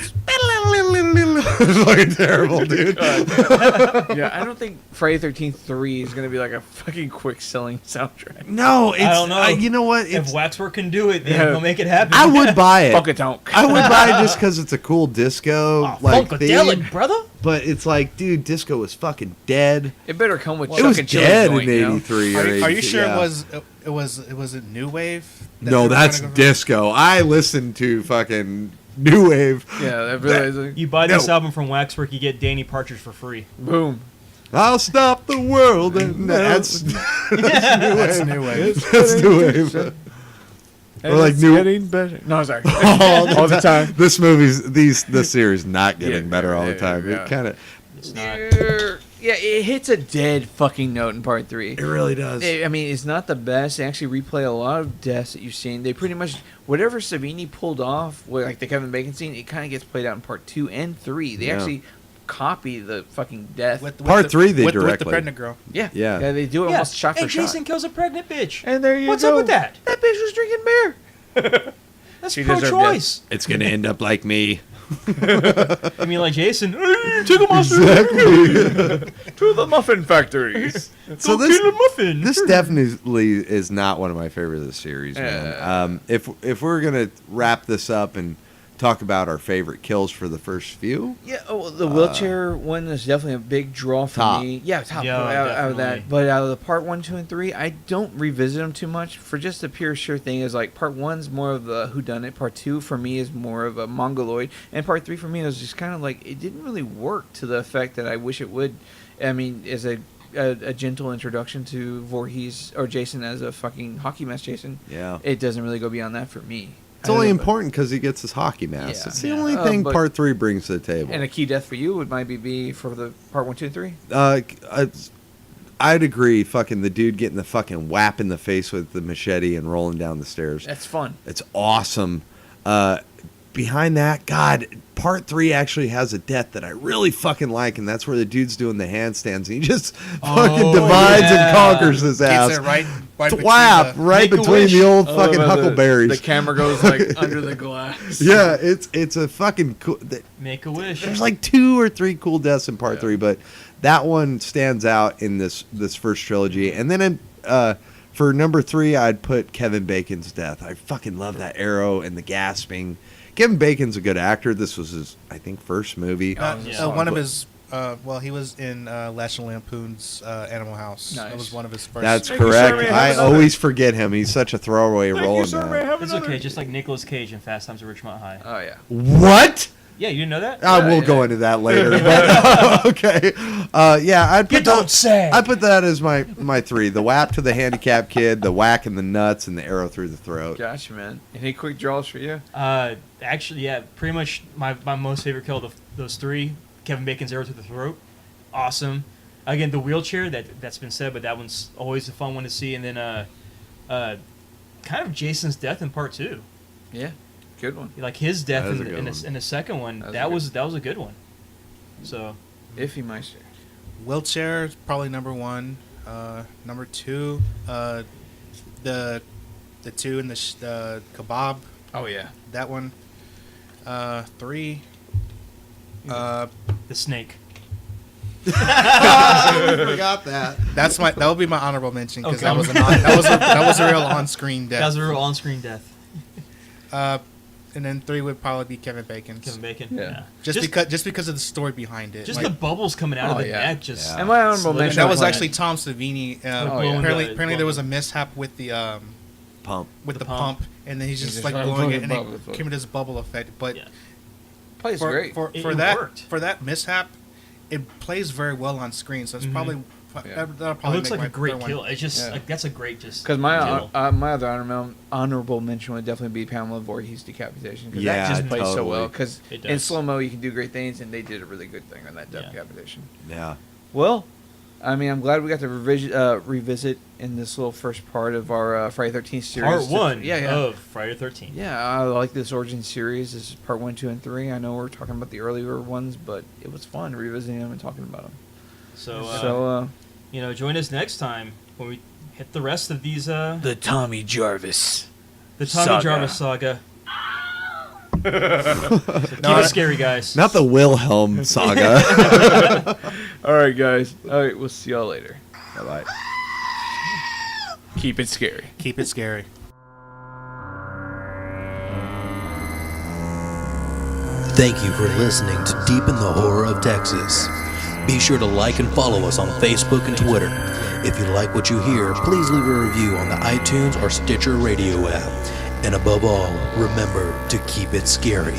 It's fucking terrible, dude. Yeah, I don't think Friday 13th 3 is going to be like a fucking quick selling soundtrack. No, it's. I don't know. You know what? If It's. Waxwork can do it, then Yeah. we'll make it happen. I would buy it. Fuck it, don't. I would buy it just because it's a cool disco like Funkadelic, theme. brother. But it's like, dude, disco was fucking dead. It better come with It Chuck was and Chili dead joint, in you know? '83. Are you sure yeah. it was a new wave? that No, they were that's trying to go for? disco. I listened to fucking new wave. Yeah, that really is like, You buy this No. album from Waxwork, you get Danny Partridge for free. boom. I'll stop the world, and that's That's new wave. that's new wave. Or like It's new. getting better. No, sorry. All the time. This series not getting Yeah, better all the yeah, time. yeah. It kind of. It's not. Yeah, it hits a dead fucking note in part 3. It really does. I mean, it's not the best. They actually replay a lot of deaths that you've seen. They pretty much whatever Savini pulled off, like the Kevin Bacon scene, it kind of gets played out in part 2 and 3. They Yeah. actually copy the fucking death. Part 3 they with the directly. pregnant girl. Yeah, Yeah. they do it Yeah. almost shot for And shot. Jason kills a pregnant bitch. And there you What's go. up with that? That bitch was drinking beer. That's She deserved pro-choice. It's gonna end up like me. I mean, like Jason. To the monster. To the muffin factories. So Go kill a muffin. This definitely is not one of my favorites of the series, man. If we're gonna wrap this up and talk about our favorite kills for the first few, Yeah, the wheelchair one is definitely a big draw for Top. me. Yeah, top Yeah, out of that. definitely. But out of the part 1, 2, and 3, I don't revisit them too much for just the pure sure thing. Is like part 1's more of the whodunit. Part 2 for me is more of a mongoloid, and part 3 for me was just kind of like it didn't really work to the effect that I wish it would. I mean, as a gentle introduction to Voorhees or Jason as a fucking hockey mask Jason. yeah, It doesn't really go beyond that for me. it's I only don't know, important because he gets his hockey mask. Yeah. It's the Yeah. only thing but- Part 3 brings to the table. And a key death for you would maybe be for the part 1, 2, and 3. I'd agree. Fucking the dude getting the fucking whap in the face with the machete and rolling down the stairs. That's fun. It's awesome. Behind that, God, part 3 actually has a death that I really fucking like, and that's where the dude's doing the handstands. And he just fucking divides yeah. and conquers his ass. Gets it right between Thwap, the- right Make a between wish. the old I fucking love how huckleberries. The camera goes like under the glass. Yeah, it's a fucking cool. Make a wish. There's like 2 or 3 cool deaths in part 3, but that one stands out in this first trilogy. And then for number 3, I'd put Kevin Bacon's death. I fucking love that arrow and the gasping. Kevin Bacon's a good actor. This was his, I think, first movie. Yeah. One of his. Well, he was in National Lampoon's Animal House. That Nice. was one of his first. That's Thank you, correct. sir. May I I have another? always forget him. He's such a throwaway role in that. It's okay, just like Nicolas Cage in Fast Times at Ridgemont High. Oh yeah. What? Yeah, you didn't know that? We'll go into that later. But, okay. Yeah, I'd put don't say. I put that as my 3. The whap to the handicapped kid, the whack in the nuts, and the arrow through the throat. Gotcha, man. Any quick draws for you? Actually, yeah, pretty much my most favorite kill of those 3. Kevin Bacon's arrow to the throat. Awesome. Again, the wheelchair, that's been said, but that one's always a fun one to see. And then kind of Jason's death in part 2. Yeah. Good one. Like his death That is in a the, good in, one. the, in the second one, That that was was a good one. So Iffy Meister. Wheelchair is probably number 1. Number 2, the 2 in the kebab. Oh yeah. That one. 3. the snake. I forgot that. That would be my honorable mention because Okay. that was a real on-screen death. That was a real on-screen death. And then 3 would probably be Kevin Bacon's. Kevin Bacon. Yeah. Just because of the story behind it. Just Like, the bubbles coming out of Oh, the yeah. neck. Just Yeah. And my honorable Slid- and mention. that was like- actually Tom Savini. glowing Apparently, the- apparently there was a mishap with the Pump. the pump. pump, and then he's He's just just like like blowing it, blowing and bubbles. it came with this bubble effect. But Yeah. plays for great. for, It for that worked. for that mishap, it plays very well on screen. So it's probably Yeah. that'll It probably looks make like a my great third one. kill. It's just Yeah. like that's a great just Because my kill. my other honorable mention would definitely be Pamela Voorhees' decapitation. Because Yeah, that just plays so totally. well. Because It in does. slow mo you can do great things, and they did a really good thing on that Yeah. decapitation. Yeah. Well, I mean, I'm glad we got to revisit in this little first part of our Friday 13th series. Part 1 Yeah, yeah. of Friday the 13th. Yeah, I like this origin series. This is part 1, 2, and 3. I know we're talking about the earlier ones, but it was fun revisiting them and talking about them. So, join us next time when we hit the rest of these the Tommy Jarvis. the Tommy saga. Jarvis saga. Keep it scary, guys. Not the Wilhelm saga. All right, guys. All right, we'll see y'all later. Bye-bye. Keep it scary. Keep it scary. Thank you for listening to Deep in the Horror of Texas. Be sure to like and follow us on Facebook and Twitter. If you like what you hear, please leave a review on the iTunes or Stitcher radio app. And above all, remember to keep it scary.